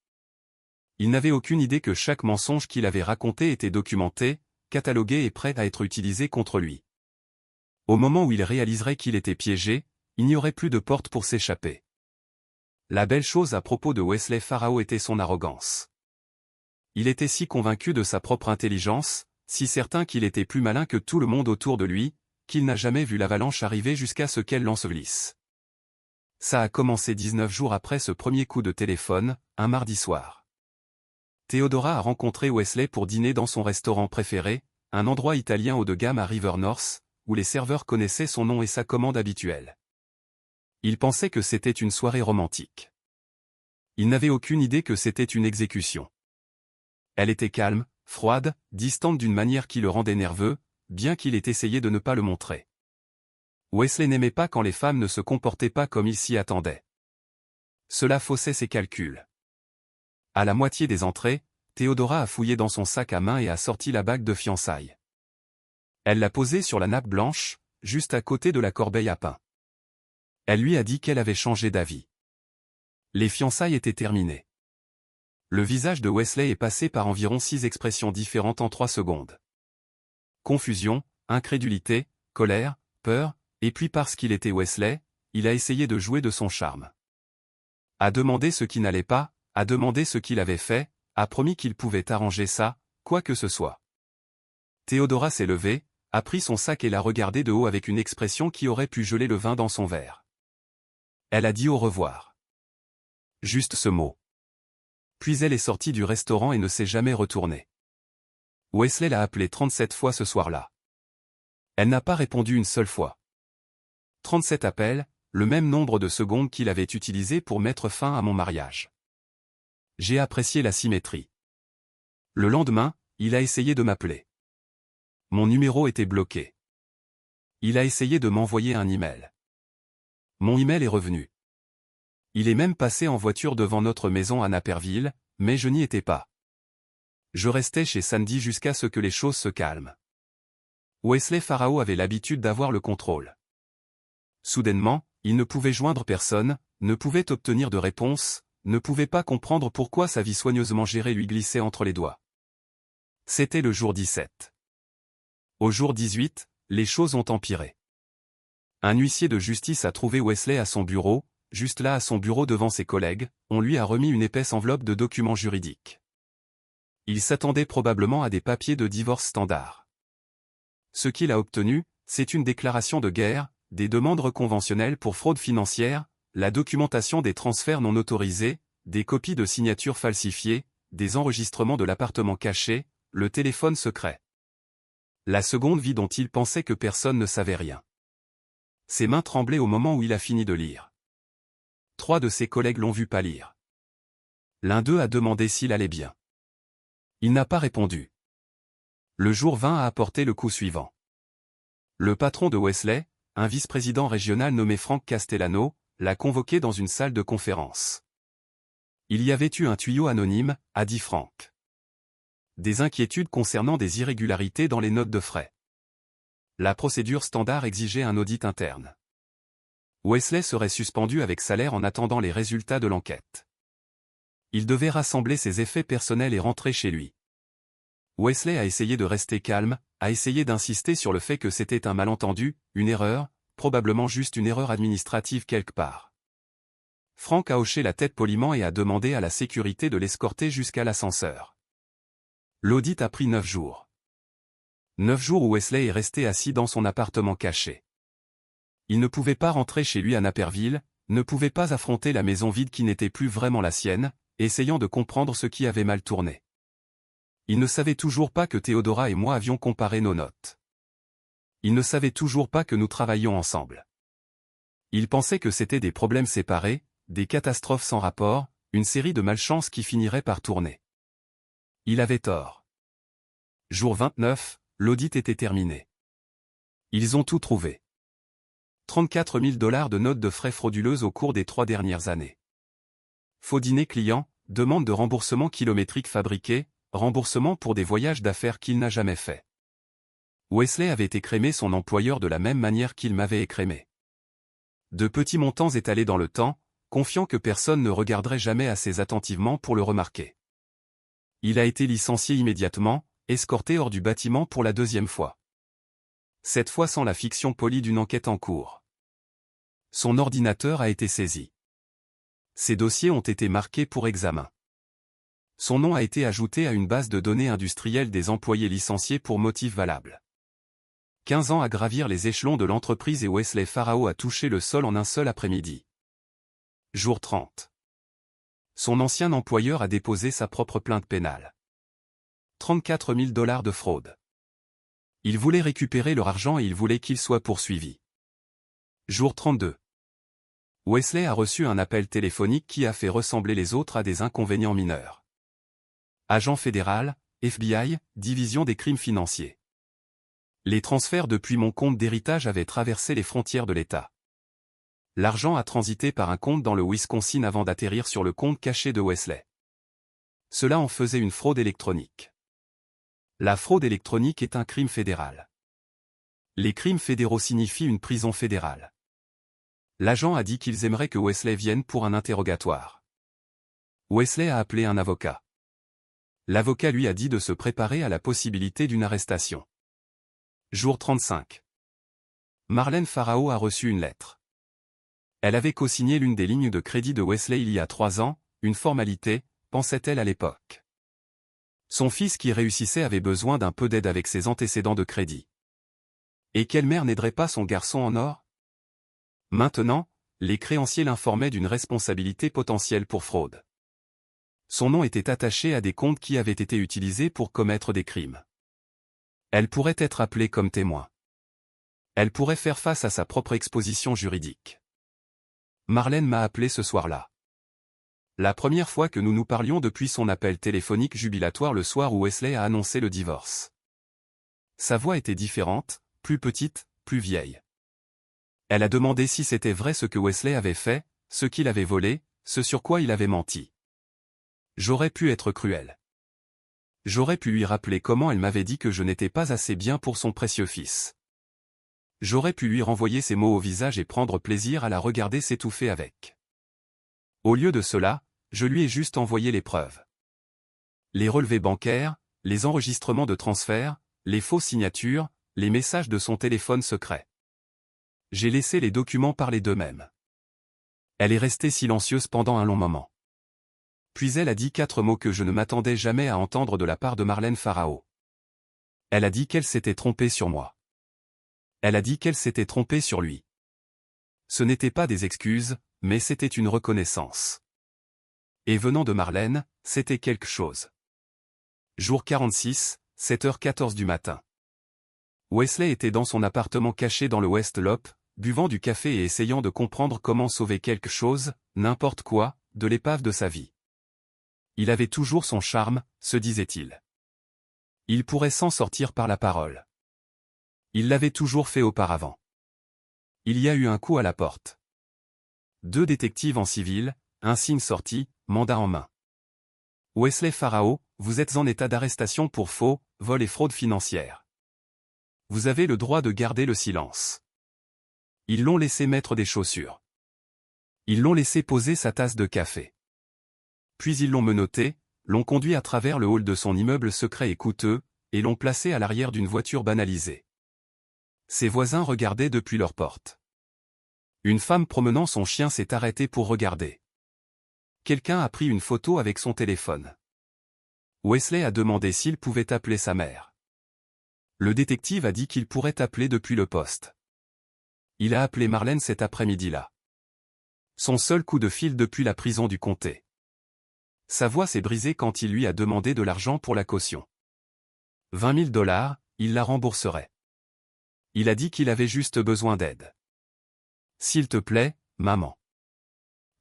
Il n'avait aucune idée que chaque mensonge qu'il avait raconté était documenté, catalogué et prêt à être utilisé contre lui. Au moment où il réaliserait qu'il était piégé, il n'y aurait plus de porte pour s'échapper. La belle chose à propos de Wesley Farao était son arrogance. Il était si convaincu de sa propre intelligence, si certain qu'il était plus malin que tout le monde autour de lui, qu'il n'a jamais vu l'avalanche arriver jusqu'à ce qu'elle l'ensevelisse. Ça a commencé 19 jours après ce premier coup de téléphone, un mardi soir. Théodora a rencontré Wesley pour dîner dans son restaurant préféré, un endroit italien haut de gamme à River North, où les serveurs connaissaient son nom et sa commande habituelle. Il pensait que c'était une soirée romantique. Il n'avait aucune idée que c'était une exécution. Elle était calme, froide, distante d'une manière qui le rendait nerveux, bien qu'il ait essayé de ne pas le montrer. Wesley n'aimait pas quand les femmes ne se comportaient pas comme il s'y attendait. Cela faussait ses calculs. À la moitié des entrées, Theodora a fouillé dans son sac à main et a sorti la bague de fiançailles. Elle l'a posée sur la nappe blanche, juste à côté de la corbeille à pain. Elle lui a dit qu'elle avait changé d'avis. Les fiançailles étaient terminées. Le visage de Wesley est passé par environ 6 expressions différentes en 3 secondes. Confusion, incrédulité, colère, peur, et puis parce qu'il était Wesley, il a essayé de jouer de son charme. A demandé ce qui n'allait pas, a demandé ce qu'il avait fait, a promis qu'il pouvait arranger ça, quoi que ce soit. Theodora s'est levée, a pris son sac et l'a regardé de haut avec une expression qui aurait pu geler le vin dans son verre. Elle a dit au revoir. Juste ce mot. Puis elle est sortie du restaurant et ne s'est jamais retournée. Wesley l'a appelée 37 fois ce soir-là. Elle n'a pas répondu une seule fois. 37 appels, le même nombre de secondes qu'il avait utilisé pour mettre fin à mon mariage. J'ai apprécié la symétrie. Le lendemain, il a essayé de m'appeler. Mon numéro était bloqué. Il a essayé de m'envoyer un email. Mon email est revenu. Il est même passé en voiture devant notre maison à Naperville, mais je n'y étais pas. Je restais chez Sandy jusqu'à ce que les choses se calment. Wesley Farao avait l'habitude d'avoir le contrôle. Soudainement, il ne pouvait joindre personne, ne pouvait obtenir de réponse, ne pouvait pas comprendre pourquoi sa vie soigneusement gérée lui glissait entre les doigts. C'était le jour 17. Au jour 18, les choses ont empiré. Un huissier de justice a trouvé Wesley à son bureau, juste là à son bureau devant ses collègues, on lui a remis une épaisse enveloppe de documents juridiques. Il s'attendait probablement à des papiers de divorce standard. Ce qu'il a obtenu, c'est une déclaration de guerre, des demandes conventionnelles pour fraude financière, la documentation des transferts non autorisés, des copies de signatures falsifiées, des enregistrements de l'appartement caché, le téléphone secret. La seconde vie dont il pensait que personne ne savait rien. Ses mains tremblaient au moment où il a fini de lire. 3 de ses collègues l'ont vu pâlir. L'un d'eux a demandé s'il allait bien. Il n'a pas répondu. Le jour 20 a apporté le coup suivant. Le patron de Wesley, un vice-président régional nommé Frank Castellano, l'a convoqué dans une salle de conférence. Il y avait eu un tuyau anonyme, a dit Frank. Des inquiétudes concernant des irrégularités dans les notes de frais. La procédure standard exigeait un audit interne. Wesley serait suspendu avec salaire en attendant les résultats de l'enquête. Il devait rassembler ses effets personnels et rentrer chez lui. Wesley a essayé de rester calme, a essayé d'insister sur le fait que c'était un malentendu, une erreur, probablement juste une erreur administrative quelque part. Frank a hoché la tête poliment et a demandé à la sécurité de l'escorter jusqu'à l'ascenseur. L'audit a pris 9 jours. 9 jours où Wesley est resté assis dans son appartement caché. Il ne pouvait pas rentrer chez lui à Naperville, ne pouvait pas affronter la maison vide qui n'était plus vraiment la sienne, essayant de comprendre ce qui avait mal tourné. Il ne savait toujours pas que Theodora et moi avions comparé nos notes. Il ne savait toujours pas que nous travaillions ensemble. Il pensait que c'était des problèmes séparés, des catastrophes sans rapport, une série de malchances qui finiraient par tourner. Il avait tort. Jour 29, l'audit était terminé. Ils ont tout trouvé. 34 000 $ de notes de frais frauduleuses au cours des 3 dernières années. Faux dîner client, demande de remboursement kilométrique fabriqué, remboursement pour des voyages d'affaires qu'il n'a jamais fait. Wesley avait écrémé son employeur de la même manière qu'il m'avait écrémé. De petits montants étalés dans le temps, confiant que personne ne regarderait jamais assez attentivement pour le remarquer. Il a été licencié immédiatement, escorté hors du bâtiment pour la 2e fois. Cette fois sans la fiction polie d'une enquête en cours. Son ordinateur a été saisi. Ses dossiers ont été marqués pour examen. Son nom a été ajouté à une base de données industrielle des employés licenciés pour motif valable. 15 ans à gravir les échelons de l'entreprise et Wesley Farao a touché le sol en un seul après-midi. Jour 30. Son ancien employeur a déposé sa propre plainte pénale. 34 000 $ de fraude. Ils voulaient récupérer leur argent et ils voulaient qu'il soit poursuivi. Jour 32. Wesley a reçu un appel téléphonique qui a fait ressembler les autres à des inconvénients mineurs. Agent fédéral, FBI, division des crimes financiers. Les transferts depuis mon compte d'héritage avaient traversé les frontières de l'État. L'argent a transité par un compte dans le Wisconsin avant d'atterrir sur le compte caché de Wesley. Cela en faisait une fraude électronique. La fraude électronique est un crime fédéral. Les crimes fédéraux signifient une prison fédérale. L'agent a dit qu'ils aimeraient que Wesley vienne pour un interrogatoire. Wesley a appelé un avocat. L'avocat lui a dit de se préparer à la possibilité d'une arrestation. Jour 35. Marlène Farao a reçu une lettre. Elle avait co-signé l'une des lignes de crédit de Wesley il y a 3 ans, une formalité, pensait-elle à l'époque. Son fils qui réussissait avait besoin d'un peu d'aide avec ses antécédents de crédit. Et quelle mère n'aiderait pas son garçon en or? Maintenant, les créanciers l'informaient d'une responsabilité potentielle pour fraude. Son nom était attaché à des comptes qui avaient été utilisés pour commettre des crimes. Elle pourrait être appelée comme témoin. Elle pourrait faire face à sa propre exposition juridique. Marlène m'a appelé ce soir-là. La première fois que nous nous parlions depuis son appel téléphonique jubilatoire le soir où Wesley a annoncé le divorce. Sa voix était différente, plus petite, plus vieille. Elle a demandé si c'était vrai ce que Wesley avait fait, ce qu'il avait volé, ce sur quoi il avait menti. J'aurais pu être cruel. J'aurais pu lui rappeler comment elle m'avait dit que je n'étais pas assez bien pour son précieux fils. J'aurais pu lui renvoyer ces mots au visage et prendre plaisir à la regarder s'étouffer avec. Au lieu de cela, je lui ai juste envoyé les preuves. Les relevés bancaires, les enregistrements de transfert, les fausses signatures, les messages de son téléphone secret. J'ai laissé les documents parler d'eux-mêmes. Elle est restée silencieuse pendant un long moment. Puis elle a dit 4 mots que je ne m'attendais jamais à entendre de la part de Marlène Farao. Elle a dit qu'elle s'était trompée sur moi. Elle a dit qu'elle s'était trompée sur lui. Ce n'étaient pas des excuses, mais c'était une reconnaissance. Et venant de Marlène, c'était quelque chose. Jour 46, 7h14 du matin. Wesley était dans son appartement caché dans le West Loop, buvant du café et essayant de comprendre comment sauver quelque chose, n'importe quoi, de l'épave de sa vie. Il avait toujours son charme, se disait-il. Il pourrait s'en sortir par la parole. Il l'avait toujours fait auparavant. Il y a eu un coup à la porte. 2 détectives en civil, un signe sorti, mandat en main. Wesley Farao, vous êtes en état d'arrestation pour faux, vol et fraude financière. Vous avez le droit de garder le silence. Ils l'ont laissé mettre des chaussures. Ils l'ont laissé poser sa tasse de café. Puis ils l'ont menotté, l'ont conduit à travers le hall de son immeuble secret et coûteux, et l'ont placé à l'arrière d'une voiture banalisée. Ses voisins regardaient depuis leur porte. Une femme promenant son chien s'est arrêtée pour regarder. Quelqu'un a pris une photo avec son téléphone. Wesley a demandé s'il pouvait appeler sa mère. Le détective a dit qu'il pourrait appeler depuis le poste. Il a appelé Marlène cet après-midi-là. Son seul coup de fil depuis la prison du comté. Sa voix s'est brisée quand il lui a demandé de l'argent pour la caution. 20 000 $, il la rembourserait. Il a dit qu'il avait juste besoin d'aide. S'il te plaît, maman.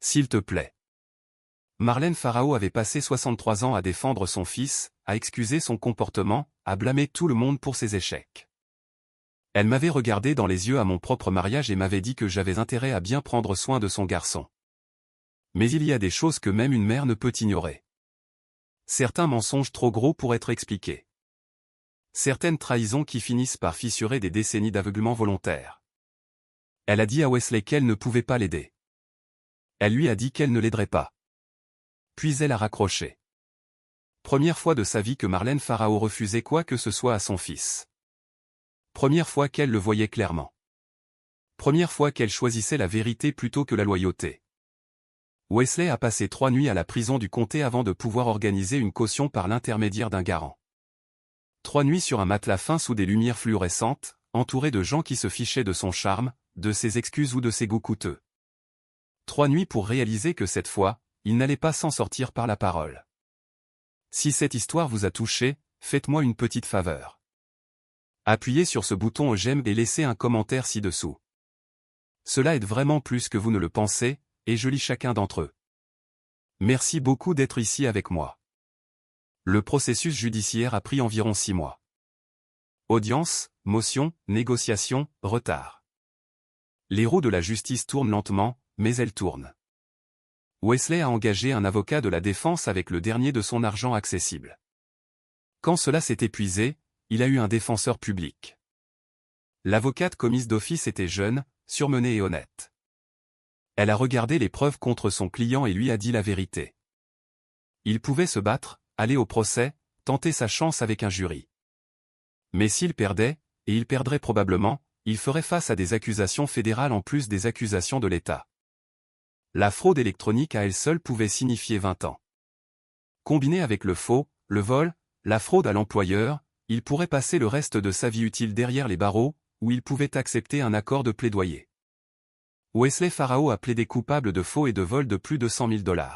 S'il te plaît. Marlène Farao avait passé 63 ans à défendre son fils, à excuser son comportement, à blâmer tout le monde pour ses échecs. Elle m'avait regardé dans les yeux à mon propre mariage et m'avait dit que j'avais intérêt à bien prendre soin de son garçon. Mais il y a des choses que même une mère ne peut ignorer. Certains mensonges trop gros pour être expliqués. Certaines trahisons qui finissent par fissurer des décennies d'aveuglement volontaire. Elle a dit à Wesley qu'elle ne pouvait pas l'aider. Elle lui a dit qu'elle ne l'aiderait pas. Puis elle a raccroché. Première fois de sa vie que Marlène Farao refusait quoi que ce soit à son fils. Première fois qu'elle le voyait clairement. Première fois qu'elle choisissait la vérité plutôt que la loyauté. Wesley a passé 3 nuits à la prison du comté avant de pouvoir organiser une caution par l'intermédiaire d'un garant. 3 nuits sur un matelas fin sous des lumières fluorescentes, entouré de gens qui se fichaient de son charme, de ses excuses ou de ses goûts coûteux. 3 nuits pour réaliser que cette fois, il n'allait pas s'en sortir par la parole. Si cette histoire vous a touché, faites-moi une petite faveur. Appuyez sur ce bouton j'aime et laissez un commentaire ci-dessous. Cela aide vraiment plus que vous ne le pensez, et je lis chacun d'entre eux. Merci beaucoup d'être ici avec moi. Le processus judiciaire a pris environ 6 mois. Audience, motion, négociation, retard. Les roues de la justice tournent lentement, mais elles tournent. Wesley a engagé un avocat de la défense avec le dernier de son argent accessible. Quand cela s'est épuisé, il a eu un défenseur public. L'avocate commise d'office était jeune, surmenée et honnête. Elle a regardé les preuves contre son client et lui a dit la vérité. Il pouvait se battre, aller au procès, tenter sa chance avec un jury. Mais s'il perdait, et il perdrait probablement, il ferait face à des accusations fédérales en plus des accusations de l'État. La fraude électronique à elle seule pouvait signifier 20 ans. Combinée avec le faux, le vol, la fraude à l'employeur, il pourrait passer le reste de sa vie utile derrière les barreaux, où il pouvait accepter un accord de plaidoyer. Wesley Farao a plaidé coupable de faux et de vol de plus de 100 000 $.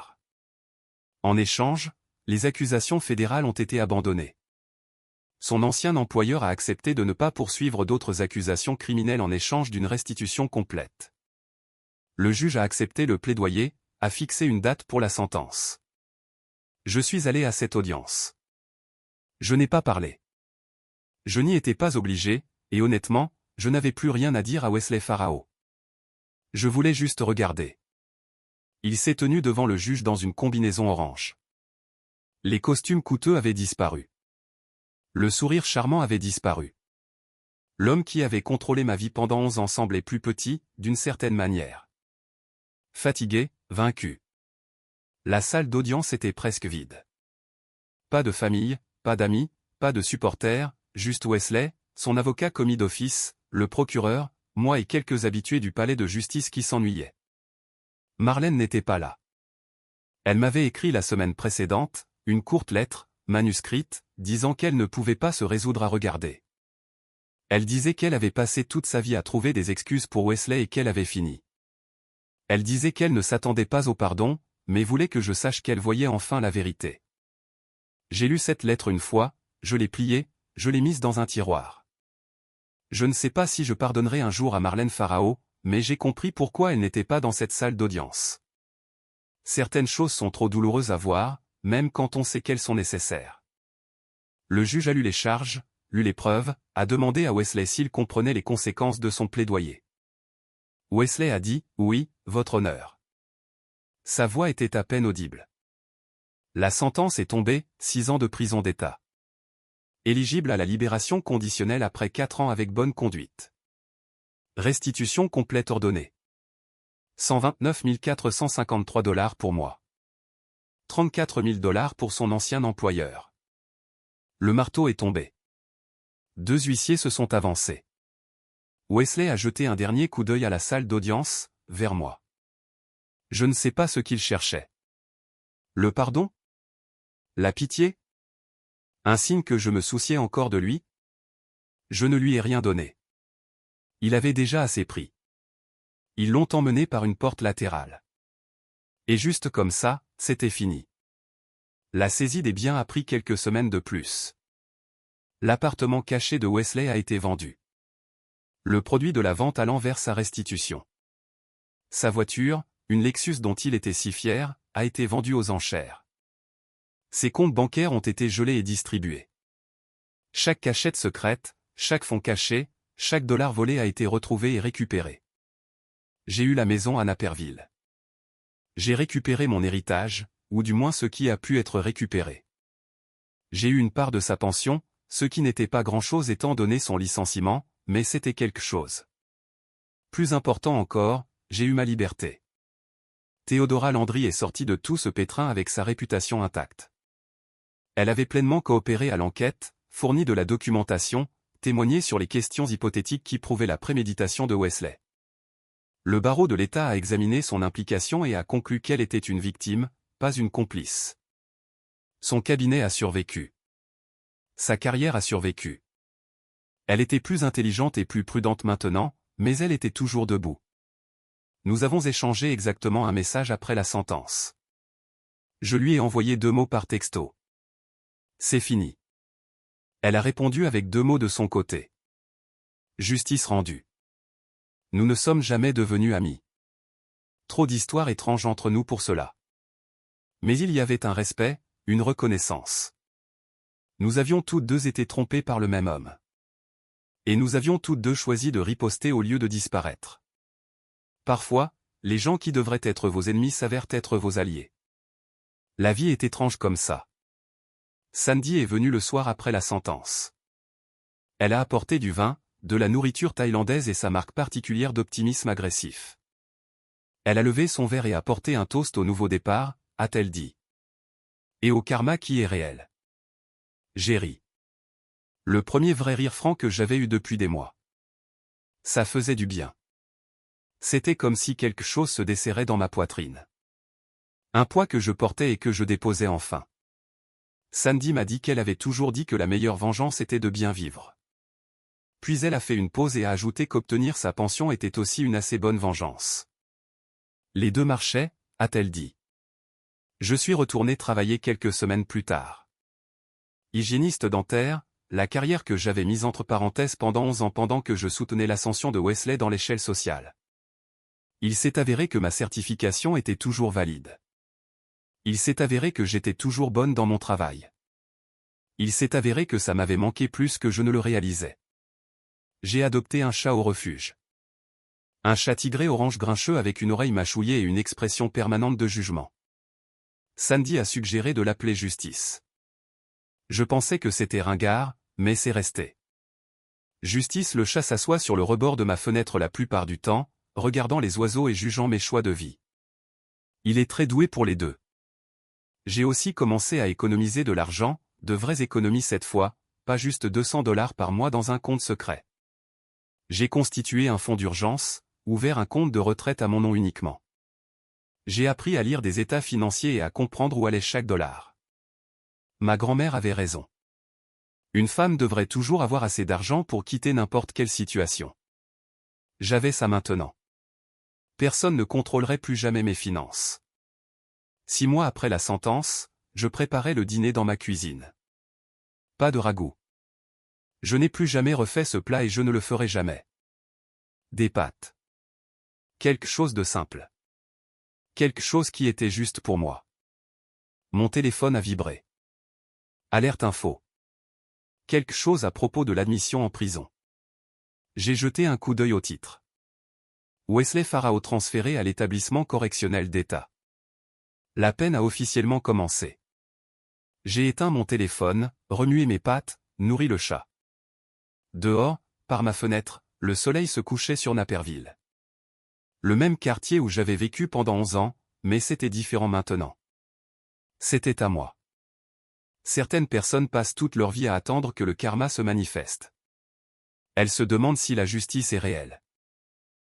En échange, les accusations fédérales ont été abandonnées. Son ancien employeur a accepté de ne pas poursuivre d'autres accusations criminelles en échange d'une restitution complète. Le juge a accepté le plaidoyer, a fixé une date pour la sentence. Je suis allé à cette audience. Je n'ai pas parlé. Je n'y étais pas obligé, et honnêtement, je n'avais plus rien à dire à Wesley Farao. Je voulais juste regarder. Il s'est tenu devant le juge dans une combinaison orange. Les costumes coûteux avaient disparu. Le sourire charmant avait disparu. L'homme qui avait contrôlé ma vie pendant 11 ans semblait plus petit, d'une certaine manière. Fatigué, vaincu. La salle d'audience était presque vide. Pas de famille, pas d'amis, pas de supporters, juste Wesley, son avocat commis d'office, le procureur, moi et quelques habitués du palais de justice qui s'ennuyaient. Marlène n'était pas là. Elle m'avait écrit la semaine précédente, une courte lettre, manuscrite, disant qu'elle ne pouvait pas se résoudre à regarder. Elle disait qu'elle avait passé toute sa vie à trouver des excuses pour Wesley et qu'elle avait fini. Elle disait qu'elle ne s'attendait pas au pardon, mais voulait que je sache qu'elle voyait enfin la vérité. J'ai lu cette lettre une fois, je l'ai pliée, je l'ai mise dans un tiroir. Je ne sais pas si je pardonnerai un jour à Marlène Farao, mais j'ai compris pourquoi elle n'était pas dans cette salle d'audience. Certaines choses sont trop douloureuses à voir, même quand on sait qu'elles sont nécessaires. Le juge a lu les charges, lu les preuves, a demandé à Wesley s'il comprenait les conséquences de son plaidoyer. Wesley a dit « Oui, votre honneur ». Sa voix était à peine audible. La sentence est tombée, 6 ans de prison d'État. Éligible à la libération conditionnelle après 4 ans avec bonne conduite. Restitution complète ordonnée. 129 453 $ pour moi. 34 000 $ pour son ancien employeur. Le marteau est tombé. 2 huissiers se sont avancés. Wesley a jeté un dernier coup d'œil à la salle d'audience, vers moi. Je ne sais pas ce qu'il cherchait. Le pardon? La pitié? Un signe que je me souciais encore de lui? Je ne lui ai rien donné. Il avait déjà assez pris. Ils l'ont emmené par une porte latérale. Et juste comme ça, c'était fini. La saisie des biens a pris quelques semaines de plus. L'appartement caché de Wesley a été vendu. Le produit de la vente allant vers sa restitution. Sa voiture, une Lexus dont il était si fier, a été vendue aux enchères. Ses comptes bancaires ont été gelés et distribués. Chaque cachette secrète, chaque fonds caché, chaque dollar volé a été retrouvé et récupéré. J'ai eu la maison à Naperville. J'ai récupéré mon héritage, ou du moins ce qui a pu être récupéré. J'ai eu une part de sa pension, ce qui n'était pas grand-chose étant donné son licenciement, mais c'était quelque chose. Plus important encore, j'ai eu ma liberté. Théodora Landry est sortie de tout ce pétrin avec sa réputation intacte. Elle avait pleinement coopéré à l'enquête, fourni de la documentation, témoigné sur les questions hypothétiques qui prouvaient la préméditation de Wesley. Le barreau de l'État a examiné son implication et a conclu qu'elle était une victime, pas une complice. Son cabinet a survécu. Sa carrière a survécu. Elle était plus intelligente et plus prudente maintenant, mais elle était toujours debout. Nous avons échangé exactement un message après la sentence. Je lui ai envoyé 2 mots par texto. C'est fini. Elle a répondu avec 2 mots de son côté. Justice rendue. Nous ne sommes jamais devenus amis. Trop d'histoires étranges entre nous pour cela. Mais il y avait un respect, une reconnaissance. Nous avions toutes deux été trompées par le même homme. Et nous avions toutes deux choisi de riposter au lieu de disparaître. Parfois, les gens qui devraient être vos ennemis s'avèrent être vos alliés. La vie est étrange comme ça. Sandy est venue le soir après la sentence. Elle a apporté du vin, de la nourriture thaïlandaise et sa marque particulière d'optimisme agressif. Elle a levé son verre et a porté un toast au nouveau départ, a-t-elle dit. Et au karma qui est réel. J'ai ri. Le premier vrai rire franc que j'avais eu depuis des mois. Ça faisait du bien. C'était comme si quelque chose se desserrait dans ma poitrine. Un poids que je portais et que je déposais enfin. Sandy m'a dit qu'elle avait toujours dit que la meilleure vengeance était de bien vivre. Puis elle a fait une pause et a ajouté qu'obtenir sa pension était aussi une assez bonne vengeance. Les deux marchaient, a-t-elle dit. Je suis retourné travailler quelques semaines plus tard. Hygiéniste dentaire, la carrière que j'avais mise entre parenthèses pendant 11 ans pendant que je soutenais l'ascension de Wesley dans l'échelle sociale. Il s'est avéré que ma certification était toujours valide. Il s'est avéré que j'étais toujours bonne dans mon travail. Il s'est avéré que ça m'avait manqué plus que je ne le réalisais. J'ai adopté un chat au refuge. Un chat tigré orange grincheux avec une oreille mâchouillée et une expression permanente de jugement. Sandy a suggéré de l'appeler Justice. Je pensais que c'était ringard, mais c'est resté. Justice le chat s'assoit sur le rebord de ma fenêtre la plupart du temps, regardant les oiseaux et jugeant mes choix de vie. Il est très doué pour les deux. J'ai aussi commencé à économiser de l'argent, de vraies économies cette fois, pas juste $200 par mois dans un compte secret. J'ai constitué un fonds d'urgence, ouvert un compte de retraite à mon nom uniquement. J'ai appris à lire des états financiers et à comprendre où allait chaque dollar. Ma grand-mère avait raison. Une femme devrait toujours avoir assez d'argent pour quitter n'importe quelle situation. J'avais ça maintenant. Personne ne contrôlerait plus jamais mes finances. 6 mois après la sentence, je préparais le dîner dans ma cuisine. Pas de ragoût. Je n'ai plus jamais refait ce plat et je ne le ferai jamais. Des pâtes. Quelque chose de simple. Quelque chose qui était juste pour moi. Mon téléphone a vibré. Alerte info. Quelque chose à propos de l'admission en prison. J'ai jeté un coup d'œil au titre. Wesley Farao transféré à l'établissement correctionnel d'État. La peine a officiellement commencé. J'ai éteint mon téléphone, remué mes pattes, nourri le chat. Dehors, par ma fenêtre, le soleil se couchait sur Naperville. Le même quartier où j'avais vécu pendant 11 ans, mais c'était différent maintenant. C'était à moi. Certaines personnes passent toute leur vie à attendre que le karma se manifeste. Elles se demandent si la justice est réelle.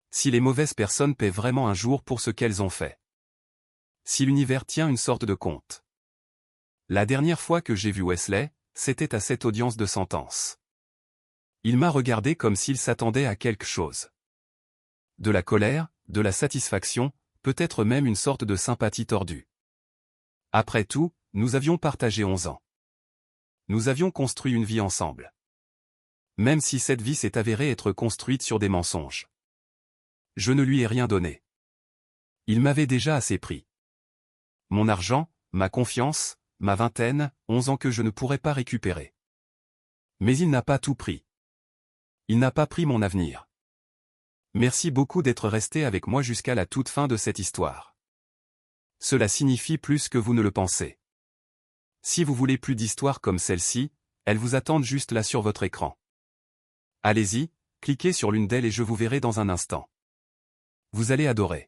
Si les mauvaises personnes paient vraiment un jour pour ce qu'elles ont fait. Si l'univers tient une sorte de compte. La dernière fois que j'ai vu Wesley, c'était à cette audience de sentence. Il m'a regardé comme s'il s'attendait à quelque chose. De la colère, de la satisfaction, peut-être même une sorte de sympathie tordue. Après tout, nous avions partagé 11 ans. Nous avions construit une vie ensemble. Même si cette vie s'est avérée être construite sur des mensonges. Je ne lui ai rien donné. Il m'avait déjà assez pris. Mon argent, ma confiance, ma vingtaine, 11 ans que je ne pourrais pas récupérer. Mais il n'a pas tout pris. Il n'a pas pris mon avenir. Merci beaucoup d'être resté avec moi jusqu'à la toute fin de cette histoire. Cela signifie plus que vous ne le pensez. Si vous voulez plus d'histoires comme celle-ci, elles vous attendent juste là sur votre écran. Allez-y, cliquez sur l'une d'elles et je vous verrai dans un instant. Vous allez adorer.